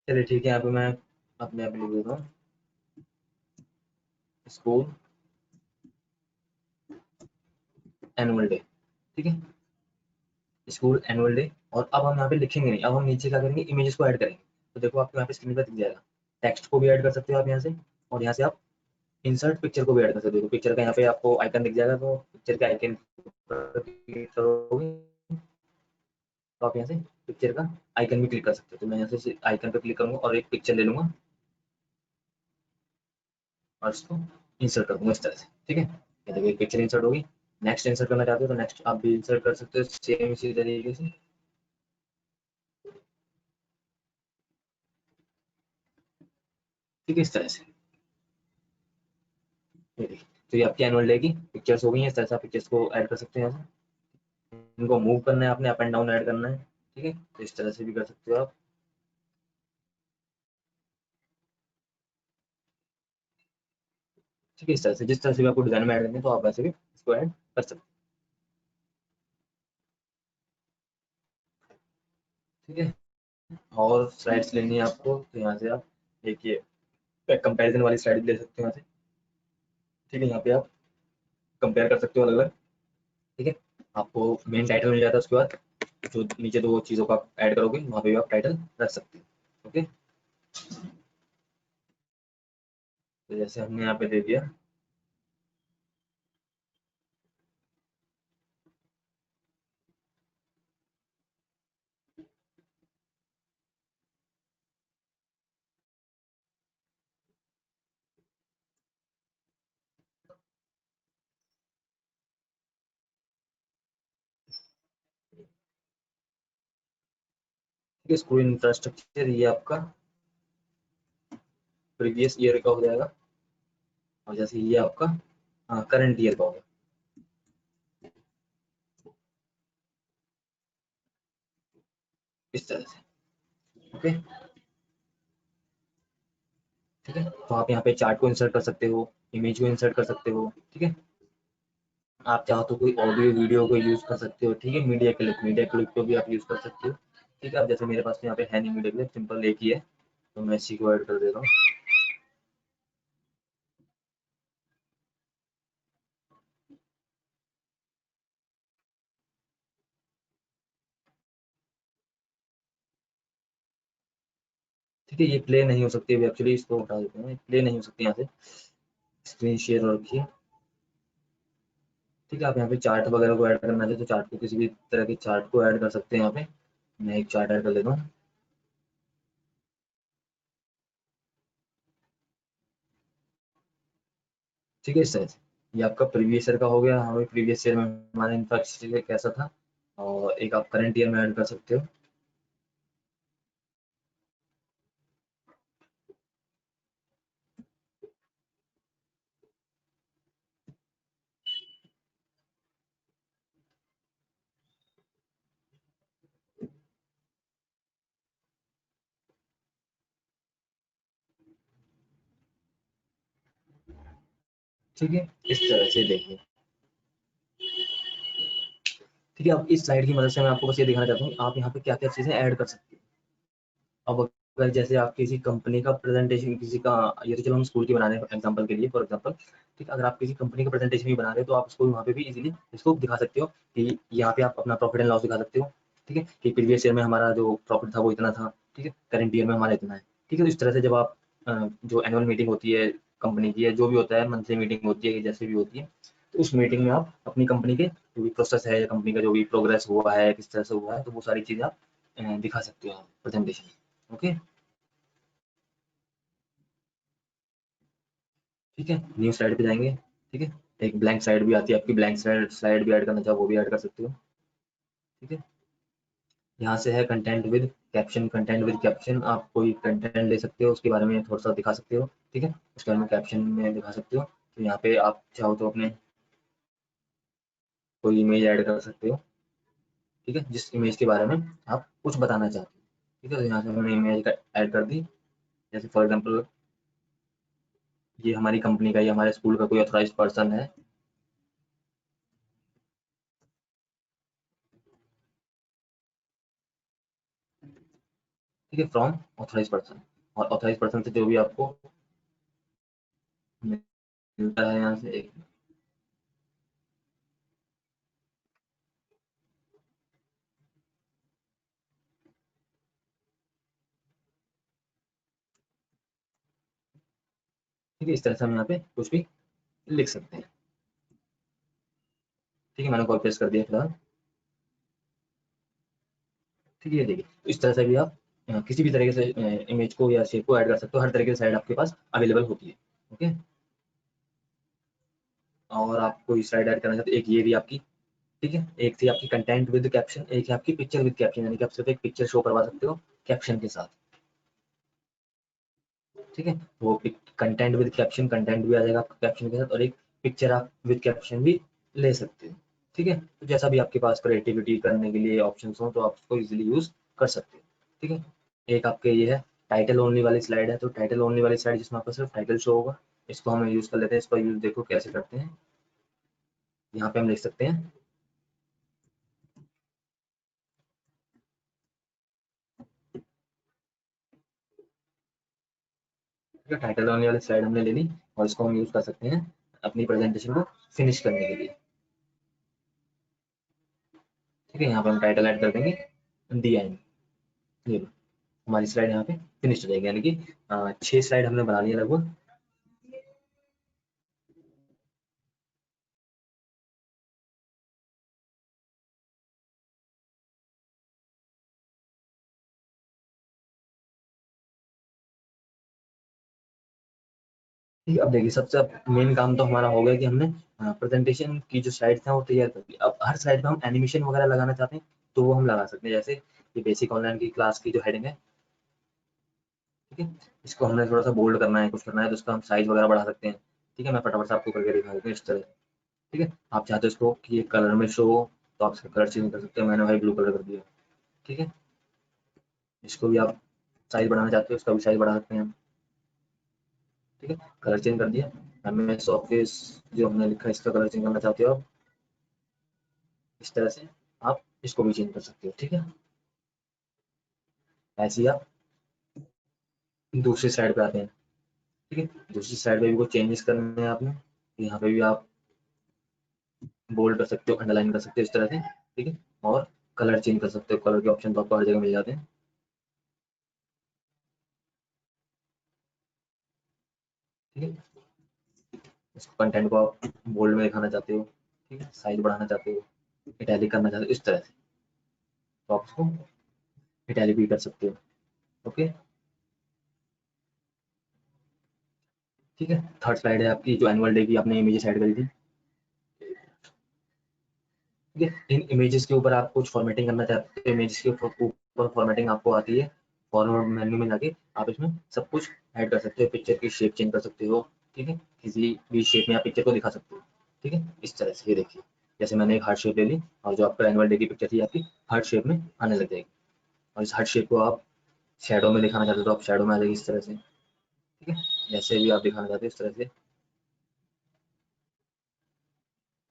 चलिए ठीक है, यहाँ पे मैं अपने आप लिख देता हूँ, स्कूल एनुअल डे। ठीक है, स्कूल एनुअल डे। और अब हम यहाँ पे लिखेंगे नहीं, अब हम नीचे क्या करेंगे, इमेजेस को ऐड करेंगे। तो देखो आपको यहाँ पे स्क्रीन पर दिख जाएगा, टेक्स्ट को भी ऐड कर सकते हो आप यहाँ से, और यहाँ से आप इंसर्ट पिक्चर को भी ऐड कर सकते हो। तो पिक्चर का यहाँ पे आपको आइकन दिख जाएगा, तो पिक्चर के आइकन क्लिक करोगे तो आप यहाँ से पिक्चर का आइकन भी क्लिक कर सकते हो। तो मैं यहाँ से आइकन पे क्लिक करूंगा और एक पिक्चर ले लूंगा और इसको इंसर्ट कर दूंगा इस तरह से। ठीक है, ये देखिए एक पिक्चर इंसर्ट होगी। नेक्स्ट इंसर्ट करना चाहते हो तो नेक्स्ट आप भी इंसर्ट कर सकते हो सेम इसी तरीके से। ठीक है, इस तरह से। ये देखिए, तो ये आपकी एनुअल डे की पिक्चर्स हो गई हैं। इस तरह से आप पिक्चर्स को ऐड कर सकते हैं यहाँ से। इनको मूव करना है आपने, अप एंड डाउन ऐड करना है। ठीक है, तो इस तरह से भी कर सकते हो आप। ठीक है, इस तरह से जिस तरह से भी आपको डिजाइन में ऐड करनी है तो आप वैसे भी इसको ऐड कर सकते हैं। ठीक है, और स्लाइड्स लेनी है आपको तो यहाँ से आप देखिए कंपैरिजन वाली स्लाइड ले सकते हो यहाँ से। ठीक है, यहाँ पे आप कंपेयर कर सकते हो अलग अलग। ठीक है, आपको मेन टाइटल मिल जाता है, उसके बाद जो नीचे दो चीज़ों का आप ऐड करोगे वहाँ पे भी आप टाइटल रख सकते हो। ओके, तो जैसे हमने यहाँ पे दे दिया। ठीक है, स्कूल इंफ्रास्ट्रक्चर ये आपका प्रीवियस ईयर का हो जाएगा, और जैसे ये आपका करंट ईयर का होगा। इस तरह से। ओके, ठीक है। तो आप यहाँ पे चार्ट को इंसर्ट कर सकते हो, इमेज को इंसर्ट कर सकते हो, ठीक है। आप चाहो तो कोई ऑडियो वीडियो को यूज कर सकते हो, ठीक है। मीडिया क्लिप को भी आप यूज कर सकते हो, ठीक है। अब जैसे मेरे पास तो यहाँ पे है नहीं मीडिया क्लिप, सिंपल एक ही है, तो मैं इसी को ऐड कर देता हूँ। ठीक है, ये प्ले नहीं हो सकती अभी एक्चुअली, इसको हटा देते हैं, प्ले नहीं हो सकती यहाँ से। स्क्रीन शेयर और रखिए, ठीक है। आप यहाँ पे चार्ट वगैरह को ऐड करना चाहते तो चार्ट को, किसी भी तरह के चार्ट को ऐड कर सकते हैं यहाँ पे। मैं एक चार्ट ऐड कर लेता हूँ, ठीक है। इस तरह से ये आपका प्रीवियस ईयर का हो गया। हमें प्रीवियस ईयर में हमारा इंफ्रास्ट्रक्चर कैसा था, और एक आप करंट ईयर में ऐड कर सकते हो। ठीक है, इस तरह से देखिए, ठीक है। अब इस स्लाइड की मदद से मैं आपको बस ये दिखाना चाहता हूँ आप यहाँ पे क्या क्या चीजें ऐड कर सकते हो। अब अगर जैसे आप किसी कंपनी का प्रेजेंटेशन, किसी का, ये तो चलो हम स्कूल की बना रहे हैं एग्जाम्पल के लिए, फॉर एग्जाम्पल, ठीक है। अगर आप किसी कंपनी का प्रेजेंटेशन भी बना रहे हो तो आप उसको वहाँ पे भी इजीली इसको दिखा सकते हो कि यहाँ पे आप अपना प्रॉफिट एंड लॉस दिखा सकते हो, ठीक है। कि प्रीवियस ईयर में हमारा जो प्रॉफिट था वो इतना था, ठीक है, करंट ईयर में हमारा इतना है, ठीक है। तो इस तरह से जब आप जो एनुअल मीटिंग होती है कंपनी की, है जो भी होता है, मंथली मीटिंग होती है जैसे भी होती है, तो उस मीटिंग में आप अपनी कंपनी के जो भी प्रोसेस है या कंपनी का जो भी प्रोग्रेस हुआ है, किस तरह से हुआ है, तो वो सारी चीज़ें आप दिखा सकते हो प्रेजेंटेशन। ओके, ठीक है। न्यू स्लाइड पे जाएंगे, ठीक है। एक ब्लैंक स्लाइड भी आती है आपकी, ब्लैंक स्लाइड भी ऐड करना चाहो वो भी ऐड कर सकते हो, ठीक है। यहाँ से है content with caption. Content with caption, आप कोई कंटेंट ले सकते हो, उसके बारे में थोड़ा सा दिखा सकते हो, ठीक है। उसके बारे में कैप्शन में दिखा सकते हो। तो यहाँ पे आप चाहो तो अपने कोई इमेज ऐड कर सकते हो, ठीक है, जिस इमेज के बारे में आप कुछ बताना चाहते हो, ठीक है। तो यहाँ से हमने इमेज ऐड कर दी, जैसे फॉर एग्जाम्पल ये हमारी कंपनी का, ये हमारे स्कूल का कोई ऑथराइज पर्सन है, ठीक है, फ्रॉम ऑथराइज पर्सन। और ऑथराइज पर्सन से जो भी आपको मिलता है यहाँ से एक, ठीक है। इस तरह से हम यहाँ पे कुछ भी लिख सकते हैं, ठीक है। मैंने कॉपी पेस्ट कर दिया फिलहाल, ठीक है। देखिए, तो इस तरह से भी आप किसी भी तरीके से इमेज को या शेप को ऐड कर सकते हो, हर तरीके से साइड आपके पास अवेलेबल होती है। ओके, और आप कोई स्लाइड ऐड करना चाहते हो, एक ये भी आपकी, ठीक है। एक थी आपकी कंटेंट विद कैप्शन, एक है आपकी पिक्चर विद कैप्शन, यानी कि आप सिर्फ एक पिक्चर शो करवा सकते हो कैप्शन के साथ, ठीक है। वो कंटेंट विद कैप्शन, कंटेंट भी आ जाएगा आपका कैप्शन के साथ, और एक पिक्चर आप विद कैप्शन भी ले सकते हो, ठीक है। तो जैसा भी आपके पास क्रिएटिविटी करने के लिए ऑप्शंस हो तो आप उसको इजीली यूज कर सकते हो, ठीक है। एक आपके ये है टाइटल ओनली वाली स्लाइड है, तो टाइटल ओनली वाली स्लाइड जिसमें आपका सिर्फ टाइटल शो होगा, इसको हम यूज कर लेते हैं। इसका यूज देखो कैसे करते हैं, यहाँ पे हम लिख सकते हैं, ठीक है। टाइटल ओनली वाली स्लाइड हमने ले ली, और इसको हम यूज कर सकते हैं अपनी प्रेजेंटेशन को फिनिश करने के लिए, ठीक है। यहाँ पे हम टाइटल ऐड कर देंगे डी एन, ये लो, हमारी स्लाइड यहाँ पे फिनिश हो जाएगी, यानी कि 6 स्लाइड हमने बना लिया लगभग। ठीक है, अब देखिए सबसे मेन काम तो हमारा हो गया कि हमने प्रेजेंटेशन की जो स्लाइड्स हैं वो तैयार कर दी। अब हर स्लाइड पे हम एनिमेशन वगैरह लगाना चाहते हैं तो वो हम लगा सकते हैं, जैसे ये बेसिक ऑनलाइन की क्लास की जो हेडिंग है, ठीक है। इसको हमने थोड़ा सा बोल्ड करना है, कुछ करना है, तो इसका हम साइज वगैरह बढ़ा सकते हैं, ठीक है। मैं फटाफट से आपको करके दिखा देता हूँ इस तरह, ठीक है। आप चाहते हो इसको कि ये कलर में शो हो तो आप इसका कलर चेंज कर सकते हो, मैंने भाई ब्लू कलर कर दिया, ठीक है। इसको भी आप साइज बढ़ाना चाहते हो, इसका भी साइज बढ़ा सकते हैं हम। ठीक है, कलर चेंज कर दिया। MS ऑफिस जो हमने लिखा है इसका कलर चेंज करना चाहते हो आप, इस तरह से आप इसको भी चेंज कर सकते हो। ठीक है, ऐसे ही आप दूसरी साइड पे आते हैं। ठीक है, दूसरी साइड पे भी कुछ चेंजेस करने हैं आपने, यहाँ पे भी आप बोल्ड कर सकते हो, अंडरलाइन कर सकते हो इस तरह से। ठीक है, और कलर चेंज कर सकते हो, कलर के ऑप्शन तो आपको हर जगह मिल जाते हैं। ठीक है, इस कंटेंट को आप बोल्ड में दिखाना चाहते हो, ठीक है, साइज बढ़ाना चाहते हो, इटैलिक करना चाहते हो इस तरह से, तो आप उसको इटैलिक भी कर सकते हो। ओके, ठीक है, थर्ड स्लाइड है आपकी जो एनुअल डे की आपने इमेजेस ऐड करी थी। ठीक है, इन इमेजेस के ऊपर आप कुछ फॉर्मेटिंग करना चाहते हो, इमेजेस के ऊपर फॉर्मेटिंग आपको आती है, फॉर्मेट मेन्यू में जाके आप इसमें सब कुछ ऐड कर सकते हो, पिक्चर की शेप चेंज कर सकते हो। ठीक है, किसी भी शेप में आप पिक्चर को दिखा सकते हो। ठीक है, इस तरह से ये देखिए, जैसे मैंने एक हार्ट शेप ले ली और जो आपका एनुअल डे की पिक्चर थी आपकी हार्ट शेप में आने लग जाएगी, और इस हार्ट शेप को आप शैडो में दिखाना चाहते हो तो आप शैडो में आ जाएगी इस तरह से। ठीक है, जैसे भी आप दिखाना चाहते हो इस तरह से।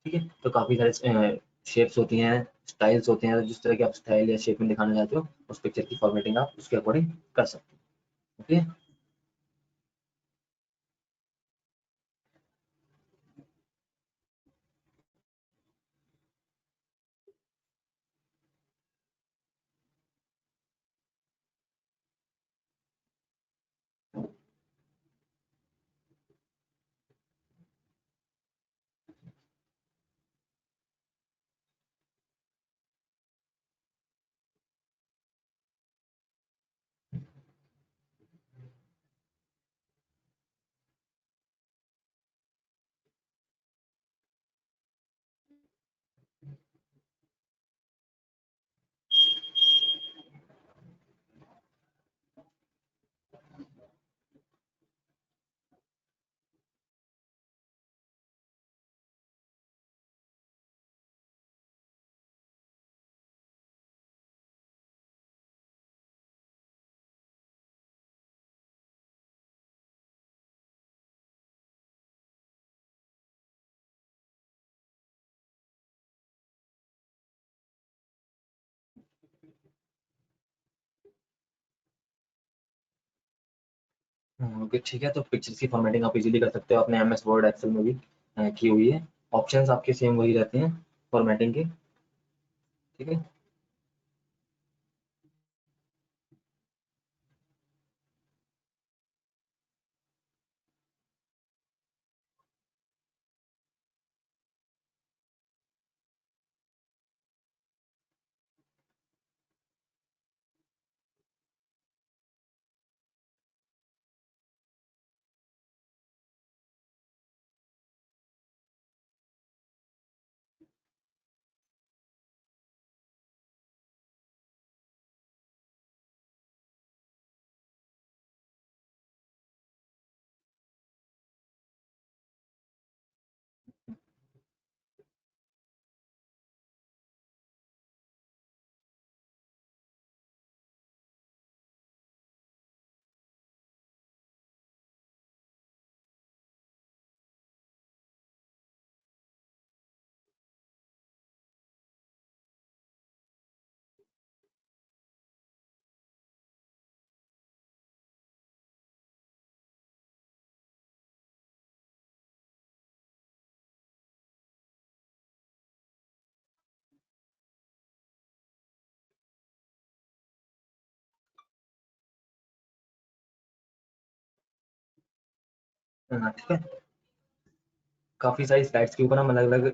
ठीक है, तो काफ़ी सारे शेप्स होती हैं, स्टाइल्स होते हैं, जिस तरह की आप स्टाइल या शेप में दिखाना चाहते हो उस पिक्चर की फॉर्मेटिंग आप उसके अकॉर्डिंग कर सकते हो। ओके, ओके, ठीक है, तो पिक्चर्स की फॉर्मेटिंग आप इजीली कर सकते हो अपने MS वर्ड एक्सेल में भी की हुई है। ऑप्शंस आपके सेम वही रहते हैं फॉर्मेटिंग के। ठीक है, हाँ, ठीक है, काफ़ी सारी स्लाइड्स के ऊपर हम अलग-अलग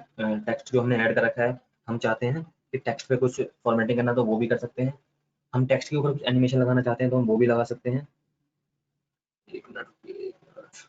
टेक्स्ट जो हमने ऐड कर रखा है, हम चाहते हैं कि टेक्स्ट पे कुछ फॉर्मेटिंग करना तो वो भी कर सकते हैं। हम टेक्स्ट के ऊपर कुछ एनिमेशन लगाना चाहते हैं तो हम वो भी लगा सकते हैं। 1 मिनट, 1 मिनट।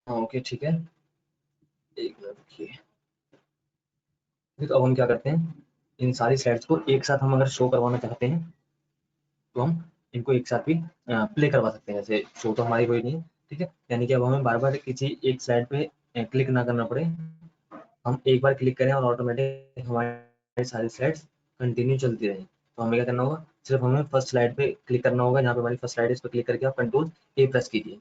ओके ठीक है, एक मिनट रुकिए। तो अब हम क्या करते हैं, इन सारी स्लाइड्स को एक साथ हम अगर शो करवाना चाहते हैं तो हम इनको एक साथ भी प्ले करवा सकते हैं। जैसे शो तो हमारी कोई नहीं है, ठीक है, यानी कि अब हमें बार बार किसी एक स्लाइड पे क्लिक ना करना पड़े, हम एक बार क्लिक करें और ऑटोमेटिक हमारी सारी स्लाइड्स कंटिन्यू चलती रहें। तो हमें क्या करना होगा, सिर्फ हमें फर्स्ट स्लाइड पे क्लिक करना होगा, जहाँ पे हमारी फर्स्ट स्लाइड है इस पर क्लिक करके आप कंट्रोल ए प्रेस कीजिए।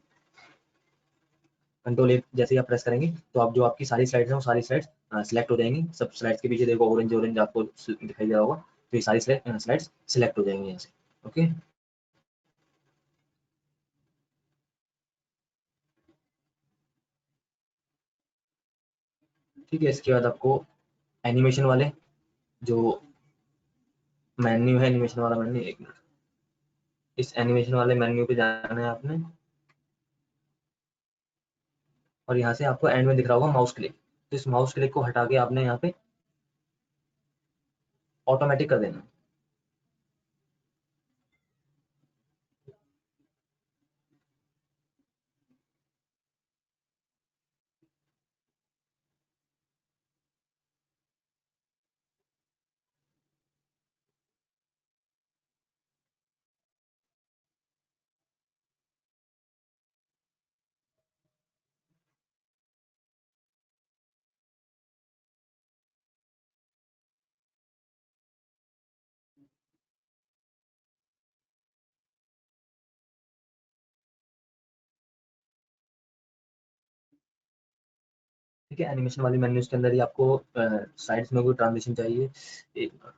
कंट्रोल ए जैसे ही आप प्रेस करेंगे तो आप जो आपकी सारी स्लाइड्स हैं वो सारी स्लाइड्स सिलेक्ट हो जाएंगी। सब स्लाइड्स के पीछे देखो ऑरेंज ऑरेंज आपको दिखाई दे रहा होगा, तो ये सारी स्लाइड्स सिलेक्ट हो जाएंगी यहाँ से। ओके ठीक है, इसके बाद आपको एनिमेशन वाले जो मेन्यू है, एनिमेशन वाला मेन्यू, एक मिनट, इस एनिमेशन वाले मेन्यू पे जाना है आपने, और यहाँ से आपको एंड में दिख रहा होगा माउस क्लिक, तो इस माउस क्लिक को हटा के आपने यहाँ पे ऑटोमेटिक कर देना। ठीक है, एनिमेशन वाली मेन्यूज के अंदर ही आपको साइड्स में कोई ट्रांजिशन चाहिए, एक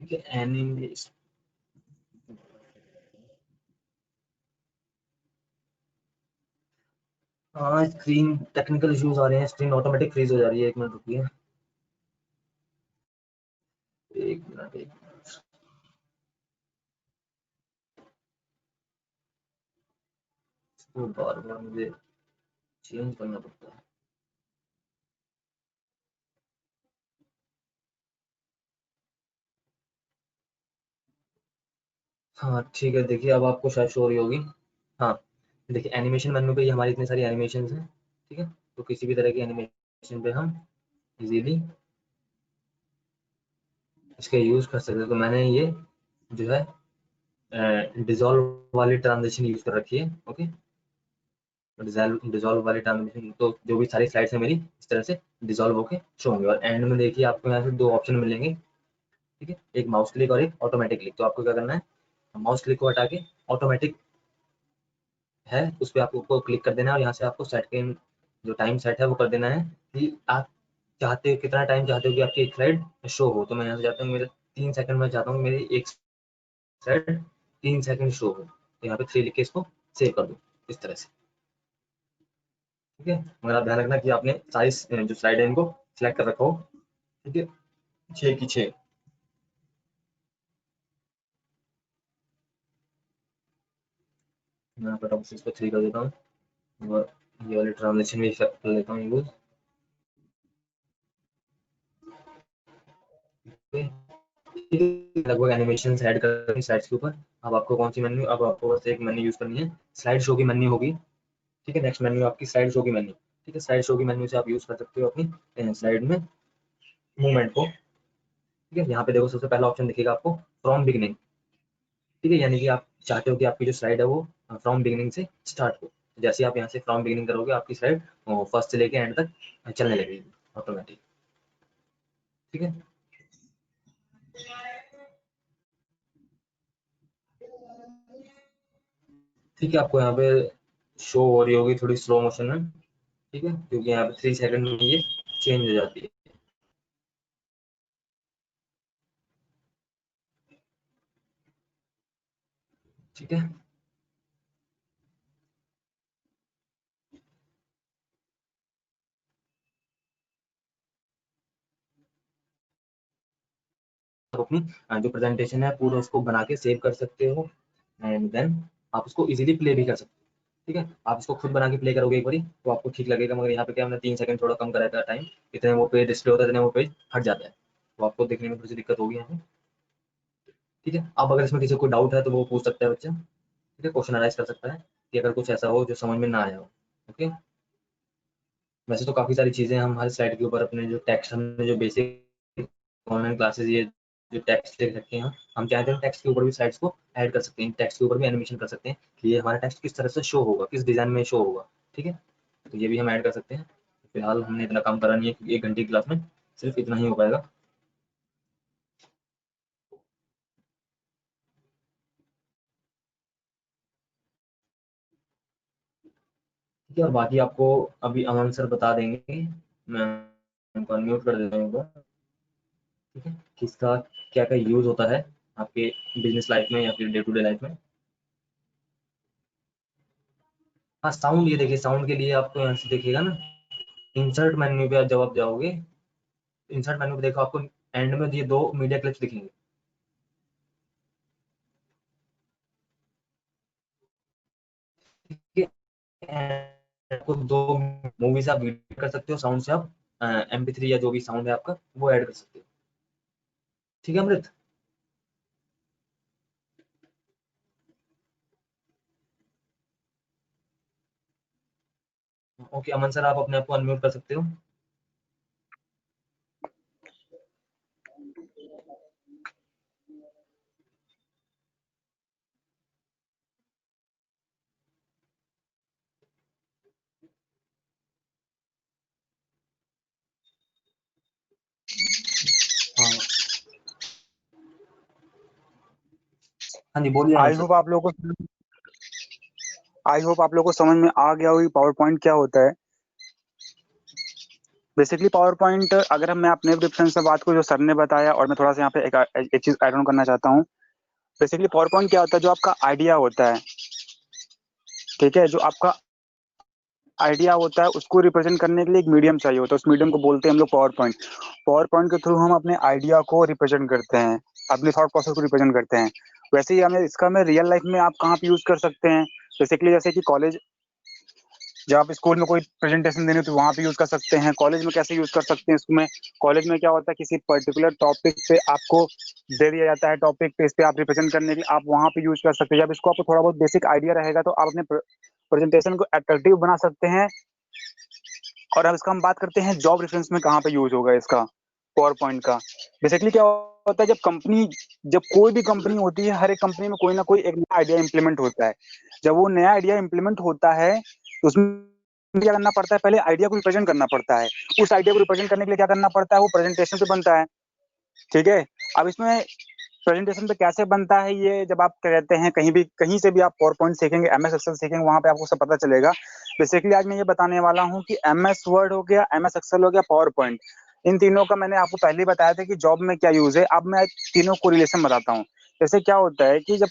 ठीक है, एनिमेशन, हाँ स्क्रीन टेक्निकल इश्यूज आ रहे हैं, स्क्रीन ऑटोमेटिक फ्रीज हो जा रही है, एक मिनट रुकिए, एक मिनट एक मिनट, इसको बार बार मुझे चेंज करना पड़ता है। हाँ ठीक है, देखिए अब आपको शायद शो हो रही होगी। हाँ देखिए, एनिमेशन मेन्यू पे ये हमारी इतनी सारी एनिमेशन हैं, ठीक है, तो किसी भी तरह की एनिमेशन पे हम इजीली इसका यूज कर सकते हैं। तो मैंने ये जो है डिजॉल्व वाली ट्रांजिशन यूज कर रखी है। ओके, डिजॉल्व वाली ट्रांजिशन, तो जो भी सारी स्लाइड्स है मेरी इस तरह से डिजॉल्व होके शो होंगे, और एंड में देखिए आपको यहाँ से दो ऑप्शन मिलेंगे, ठीक है, एक माउस क्लिक और एक ऑटोमेटिक क्लिक। तो आपको क्या करना है, माउस क्लिक को हटा के ऑटोमेटिक है उस पर आपको क्लिक कर देना है, और यहाँ से आपको सेट के जो टाइम सेट है वो कर देना है कि आप चाहते हो कितना टाइम चाहते हो कि आपकी एक स्लाइड शो हो। तो मैं यहाँ से जाता हूँ, मेरे 3 सेकंड में चाहता हूँ मेरी एक स्लाइड 3 सेकंड शो हो, तो यहाँ पे 3 लिख के इसको सेव कर दो इस तरह से। ठीक है, मगर आप ध्यान रखना कि आपने सारी जो स्लाइड है इनको सिलेक्ट कर रखा हो। ठीक है, 6 की 6। मैं यहाँ पर डबल 6 पर 3 कर देता हूँ और ये वाली ट्रांजेक्शन भी कर लेता हूँ यूज। लगभग एनिमेशन ऐड कर स्लाइड्स के ऊपर। अब आपको कौन सी मेन्यू, अब आपको बस एक मेन्यू यूज करनी है, स्लाइड शो की मेन्यू होगी। ठीक है, नेक्स्ट मेन्यू आपकी स्लाइड शो की मेन्यू। ठीक है, स्लाइड शो की मेन्यू से आप यूज कर सकते हो अपनी स्लाइड में मूवमेंट को। ठीक है, यहाँ पे देखो सबसे पहला ऑप्शन दिखेगा आपको फ्रॉम बिगिनिंग। ठीक है, यानी कि आप चाहते हो कि आपकी जो स्लाइड है वो फ्रॉम बिगिनिंग से स्टार्ट हो। जैसे आप यहाँ से फ्रॉम बिगिनिंग करोगे आपकी स्लाइड फर्स्ट से लेके एंड तक चलने लगेगी ऑटोमेटिक। ठीक है, ठीक है, आपको यहाँ पे शो हो रही होगी थोड़ी स्लो मोशन में। ठीक है, क्योंकि यहाँ पे 3 सेकंड में ये चेंज हो जाती है। ठीक है, आप अपनी जो प्रेजेंटेशन है पूरा उसको बना के सेव कर सकते हो एंड देन आप उसको इजीली प्ले भी कर सकते हो। ठीक है, आप इसको खुद बना के प्ले करोगे एक बारी तो आपको ठीक लगेगा, मगर यहाँ पे क्या हमने 3 सेकंड थोड़ा कम कराया था टाइम, इतने वो पेज डिस्प्ले होता है इतने वो पेज हट जाता है, तो आपको देखने में थोड़ी सी दिक्कत होगी यहाँ पे। ठीक है, अब अगर इसमें किसी को डाउट है तो वो पूछ सकता है बच्चा। ठीक है, क्वेश्चन अराइज कर सकता है कि अगर कुछ ऐसा हो जो समझ में ना आया हो। ओके, वैसे तो काफ़ी सारी चीज़ें हम हर स्लाइड के ऊपर अपने जो टेक्स्ट हमने जो बेसिक ऑनलाइन क्लासेस ये जो टेक्स्ट देख रखे हैं हम चाहते हैं टेक्स्ट के ऊपर भी स्लाइड्स को ऐड कर सकते हैं, टेक्स्ट के ऊपर भी एनिमेशन कर सकते हैं कि ये हमारा टेक्स्ट किस तरह से शो होगा, किस डिज़ाइन में शो होगा। ठीक है, तो ये भी हम ऐड कर सकते हैं। फिलहाल हमने इतना काम करा नहीं है क्योंकि 1 घंटे की क्लास में सिर्फ इतना ही हो पाएगा। ठीक है, और बाकी आपको अभी अमन सर बता देंगे। मैं उनको अनम्यूट कर देता हूँ एक बार। ठीक है, किसका क्या क्या यूज़ होता है आपके बिजनेस लाइफ में या फिर डे टू डे लाइफ में। हाँ, साउंड, ये देखिए साउंड के लिए आपको यहाँ से देखिएगा ना, इंसर्ट मेन्यू पे जब आप जाओगे, इंसर्ट मेन्यू पे देखो आपको एंड में ये 2 मीडिया क्लिप्स दिखेंगे। ठीक है, आपको 2 मूवी से आप वीडियो कर सकते हो, साउंड से आप MP3 या जो भी साउंड है आपका वो ऐड कर सकते हो। ठीक है अमृत। ओके अमन सर, आप अपने आप को अनम्यूट कर सकते हो। हाँ, हाँ जी बोलिए अमन आई सर। होप आप लोगों को आई होप आप लोगों को समझ में आ गया होगी पावर पॉइंट क्या होता है। बेसिकली पावर पॉइंट, अगर हम मैं अपने डिफरेंस से बात करूँ जो सर ने बताया, और मैं थोड़ा सा यहाँ पे एक चीज ऐड ऑन करना चाहता हूँ। बेसिकली पावर पॉइंट क्या होता है, जो आपका आइडिया होता है, ठीक है, जो आपका आइडिया होता है उसको रिप्रेजेंट करने के लिए एक मीडियम चाहिए होता है, उस मीडियम को बोलते हैं हम लोग पावर पॉइंट। पावर पॉइंट के थ्रू हम अपने आइडिया को रिप्रेजेंट करते हैं, अपने थॉट प्रोसेस को रिप्रेजेंट करते हैं। वैसे ही हमें इसका में रियल लाइफ में आप कहाँ पे यूज कर सकते हैं। बेसिकली जैसे कि कॉलेज, जब आप स्कूल में कोई प्रेजेंटेशन देने तो वहाँ पे यूज कर सकते हैं। कॉलेज में कैसे यूज कर सकते हैं इसमें, कॉलेज में क्या होता है किसी पर्टिकुलर टॉपिक पे आपको दे दिया जाता है, टॉपिक पे इस पे आप रिप्रेजेंट करने के लिए आप वहाँ पे यूज कर सकते हैं। जब इसको आपको थोड़ा बहुत बेसिक आइडिया रहेगा तो आप अपने प्रेजेंटेशन को अट्रैक्टिव बना सकते हैं। और अब इसका हम बात करते हैं जॉब रेफरेंस में कहाँ पे यूज होगा इसका पावर पॉइंट का। बेसिकली क्या होता है, जब कोई भी कंपनी होती है, हर एक कंपनी में कोई ना कोई एक नया आइडिया इंप्लीमेंट होता है। जब वो नया आइडिया इंप्लीमेंट होता है तो उसमें क्या करना पड़ता है, पहले आइडिया को रिप्रेजेंट करना पड़ता है। उस आइडिया को रिप्रेजेंट करने के लिए क्या करना पड़ता है, वो प्रेजेंटेशन पे बनता है। ठीक है, अब इसमें प्रेजेंटेशन पे कैसे बनता है, ये जब आप कहते हैं कहीं से भी आप पावर पॉइंट सीखेंगे, MS एक्सेल सीखेंगे, वहां पे आपको सब पता चलेगा। बेसिकली आज मैं ये बताने वाला हूँ कि MS वर्ड हो गया, MS एक्सेल हो गया, पावर पॉइंट, इन तीनों का मैंने आपको पहले ही बताया था कि जॉब में क्या यूज है। अब मैं तीनों को रिलेशन बताता हूँ। जैसे क्या होता है कि जब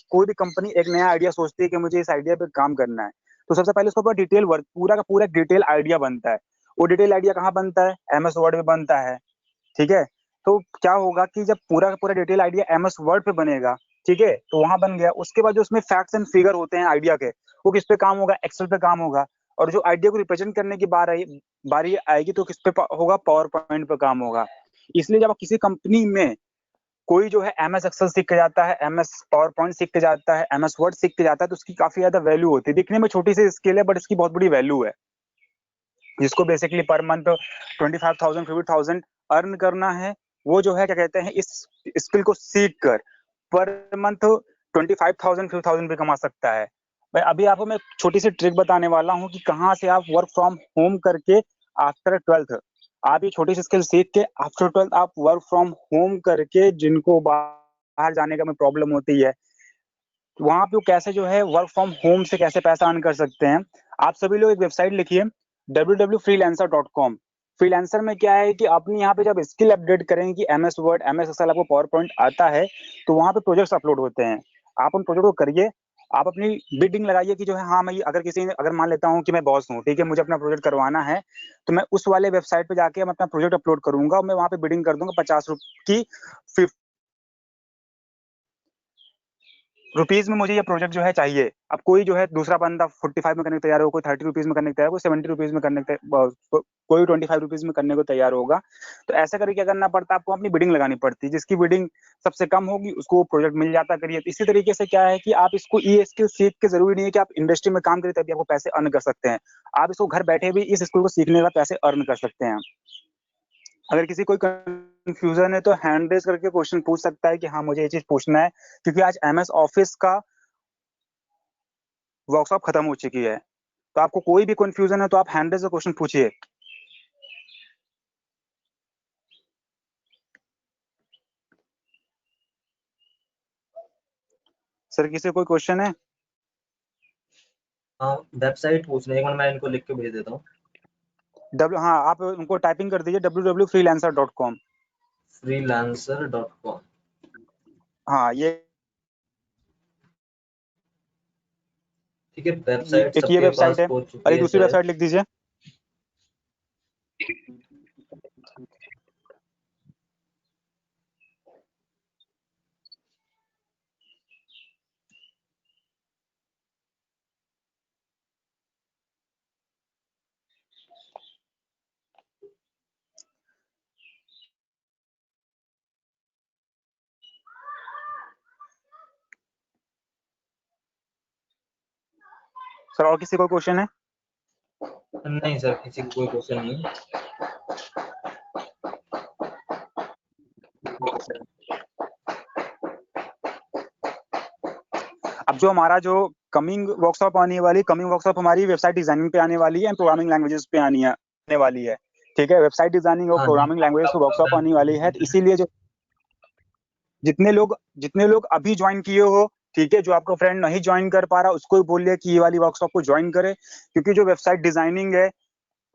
कोई भी कंपनी एक नया आइडिया सोचती है कि मुझे इस आइडिया पे काम करना है, तो सबसे पहले उसके ऊपर डिटेल वर्क, पूरा का पूरा डिटेल आइडिया बनता है। वो डिटेल आइडिया कहाँ बनता है? MS वर्ड में बनता है। ठीक है, तो क्या होगा कि जब पूरा का पूरा डिटेल आइडिया MS वर्ड पे बनेगा, ठीक है, तो वहां बन गया। उसके बाद जो उसमें फैक्ट्स एंड फिगर होते हैं आइडिया के, वो किस पे काम होगा? एक्सेल पे काम होगा। और जो आइडिया को रिप्रेजेंट करने की बारी आएगी तो किस पे होगा? पावर पॉइंट पे काम होगा। इसलिए जब किसी कंपनी में कोई जो है MS एक्सेल सीख के जाता है, MS पावर पॉइंट सीख के जाता है, MS वर्ड सीख के जाता है, तो उसकी काफी ज्यादा वैल्यू होती है। दिखने में छोटी सी स्किल है, बट इसकी बहुत बड़ी वैल्यू है। जिसको बेसिकली पर मंथ 25,000 50,000 अर्न करना है, वो जो है क्या कहते हैं, इस स्किल को सीख कर पर मंथ 25,000 50,000 भी कमा सकता है। भाई अभी आपको मैं छोटी सी ट्रिक बताने वाला हूँ कि कहाँ से आप वर्क फ्रॉम होम करके आफ्टर 12th, आप ये छोटी सी स्किल सीख के आफ्टर 12th आप वर्क फ्रॉम होम करके, जिनको बाहर जाने का में प्रॉब्लम होती है, वहां पे कैसे जो है वर्क फ्रॉम होम से कैसे पैसा अर्न कर सकते हैं। आप सभी लोग एक वेबसाइट लिखिए, www.freelancer.com। फ्रीलांसर में क्या है कि अपनी यहाँ पे जब स्किल अपडेट करेंगे कि MS वर्ड, MS एक्सेल आपको पावर पॉइंट आता है, तो वहां पे प्रोजेक्ट्स अपलोड होते हैं। आप उन प्रोजेक्ट को करिए, आप अपनी बिडिंग लगाइए कि जो है, हाँ मैं अगर किसी ने, अगर मान लेता हूँ कि मैं बॉस हूँ, ठीक है, मुझे अपना प्रोजेक्ट करवाना है, तो मैं उस वाले वेबसाइट पे जाके मैं अपना प्रोजेक्ट अपलोड करूंगा और मैं वहां पे बिडिंग कर दूंगा 50 की रुपीज में मुझे ये प्रोजेक्ट जो है चाहिए। अब कोई जो है दूसरा बंदा 45 में करने को तैयार होगा, कोई 30 रुपीज में करने को तैयार, कोई 70 रुपीज में करने कोई 25 रुपीज में करने को तैयार होगा। तो ऐसा करके क्या करना पड़ता है, आपको अपनी बिडिंग लगानी पड़ती है। जिसकी बिडिंग सबसे कम होगी उसको वो प्रोजेक्ट मिल जाता करिए। इसी तरीके से क्या है कि आप इसको ये स्किल सीख के, जरूरी नहीं है कि आप इंडस्ट्री में काम करें तभी आपको पैसे अर्न कर सकते हैं। आप इसको घर बैठे भी इस स्किल को सीखने का पैसे अर्न कर सकते हैं। अगर किसी कोई कंफ्यूजन है तो हैंड रेज करके क्वेश्चन पूछ सकता है कि हाँ मुझे ये चीज पूछना है, क्योंकि आज MS ऑफिस का वर्कशॉप खत्म हो चुकी है। तो आपको कोई भी कंफ्यूजन है तो आप हैंड रेज से क्वेश्चन पूछिए। सर किसी कोई क्वेश्चन है? हाँ, वेबसाइट पूछ रहे हैं, एक मिनट मैं इनको लिख के भेज देता हूँ। हाँ आप उनको टाइपिंग कर दीजिए www.freelancer.com। freelancer.com। हाँ ये ठीक है, वेबसाइट एक ये सबके वेबसाइट पास है, पहुंच और चुकी एक है दूसरी शायद। वेबसाइट लिख दीजिए। सर और किसी को क्वेश्चन है? नहीं सर, किसी को कोई क्वेश्चन नहीं है। अब जो हमारा जो कमिंग वर्कशॉप हमारी वेबसाइट डिजाइनिंग पे आने वाली है, प्रोग्रामिंग लैंग्वेजेस पे आने वाली है। ठीक है, वेबसाइट डिजाइनिंग और हाँ जी, प्रोग्रामिंग लैंग्वेजेस पे वर्कशॉप आने वाली है। तो इसीलिए जो जितने लोग अभी ज्वाइन किए हो, ठीक है, जो आपका फ्रेंड नहीं ज्वाइन कर पा रहा उसको भी बोलिए कि ये वाली वर्कशॉप को ज्वाइन करे। क्योंकि जो वेबसाइट डिजाइनिंग है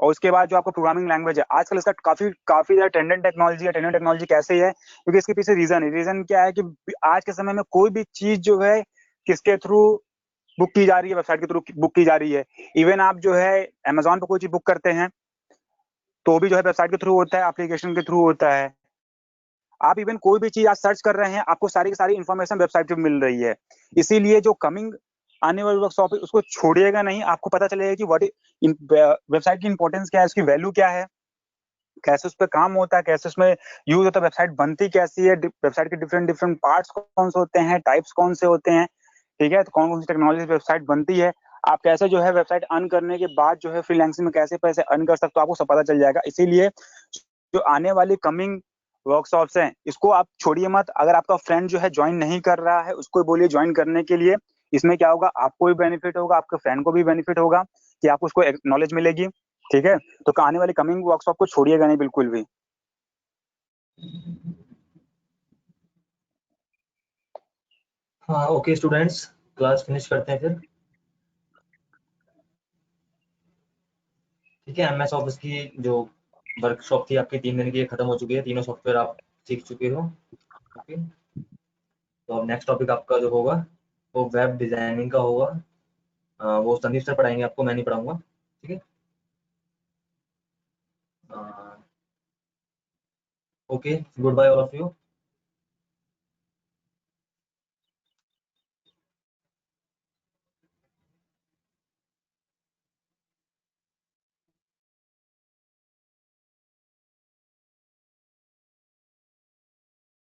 और उसके बाद जो आपको प्रोग्रामिंग लैंग्वेज है, आजकल इसका काफी काफी ज्यादा ट्रेंडेड टेक्नोलॉजी है। ट्रेंडेड टेक्नोलॉजी कैसे है? क्योंकि इसके पीछे रीजन क्या है कि आज के समय में कोई भी चीज जो है किसके थ्रू बुक की जा रही है? वेबसाइट के थ्रू बुक की जा रही है। इवन आप जो है अमेजोन पर कोई चीज बुक करते हैं तो भी जो है वेबसाइट के थ्रू होता है, एप्लीकेशन के थ्रू होता है। आप इवन कोई भी चीज आज सर्च कर रहे हैं, आपको सारी की सारी इन्फॉर्मेशन वेबसाइट पे मिल रही है। इसीलिए जो कमिंग आने वाली वर्कशॉप है उसको छोड़िएगा नहीं। आपको पता चलेगा कि वेबसाइट की इंपॉर्टेंस क्या है, उसकी वैल्यू क्या है, कैसे उस पर काम होता है, कैसे उसमें यूज होता है, वेबसाइट बनती कैसी है, वेबसाइट के डिफरेंट डिफरेंट पार्ट्स कौन से होते हैं, टाइप्स कौन से होते हैं, ठीक है, तो कौन कौन सी टेक्नोलॉजी वेबसाइट बनती है, आप कैसे जो है वेबसाइट अर्न करने के बाद जो है फ्रीलांसिंग में कैसे पैसे अर्न कर सकते हो, आपको सब पता चल जाएगा। इसीलिए जो आने वाली कमिंग वर्कशॉप्स हैं इसको आप छोड़िए मत। अगर आपका फ्रेंड जो है ज्वाइन नहीं कर रहा है उसको बोलिए ज्वाइन करने के लिए। इसमें क्या होगा, आपको भी बेनिफिट होगा, आपके फ्रेंड को भी बेनिफिट होगा कि आपको उसको नॉलेज मिलेगी। ठीक है, तो आने वाली कमिंग वर्कशॉप को छोड़िएगा नहीं बिल्कुल भी। हाँ ओके स्टूडेंट्स, क्लास फिनिश करते हैं फिर। ठीक है, MS ऑफिस की जो वर्कशॉप थी आपकी 3 दिन की, खत्म हो चुकी है, तीनों सॉफ्टवेयर आप सीख चुके हो। ओके, तो अब नेक्स्ट टॉपिक आपका जो होगा वो वेब डिजाइनिंग का होगा। वो संदीप सर पढ़ाएंगे आपको, मैं नहीं पढ़ाऊंगा, ठीक है। Okay, goodbye all of you.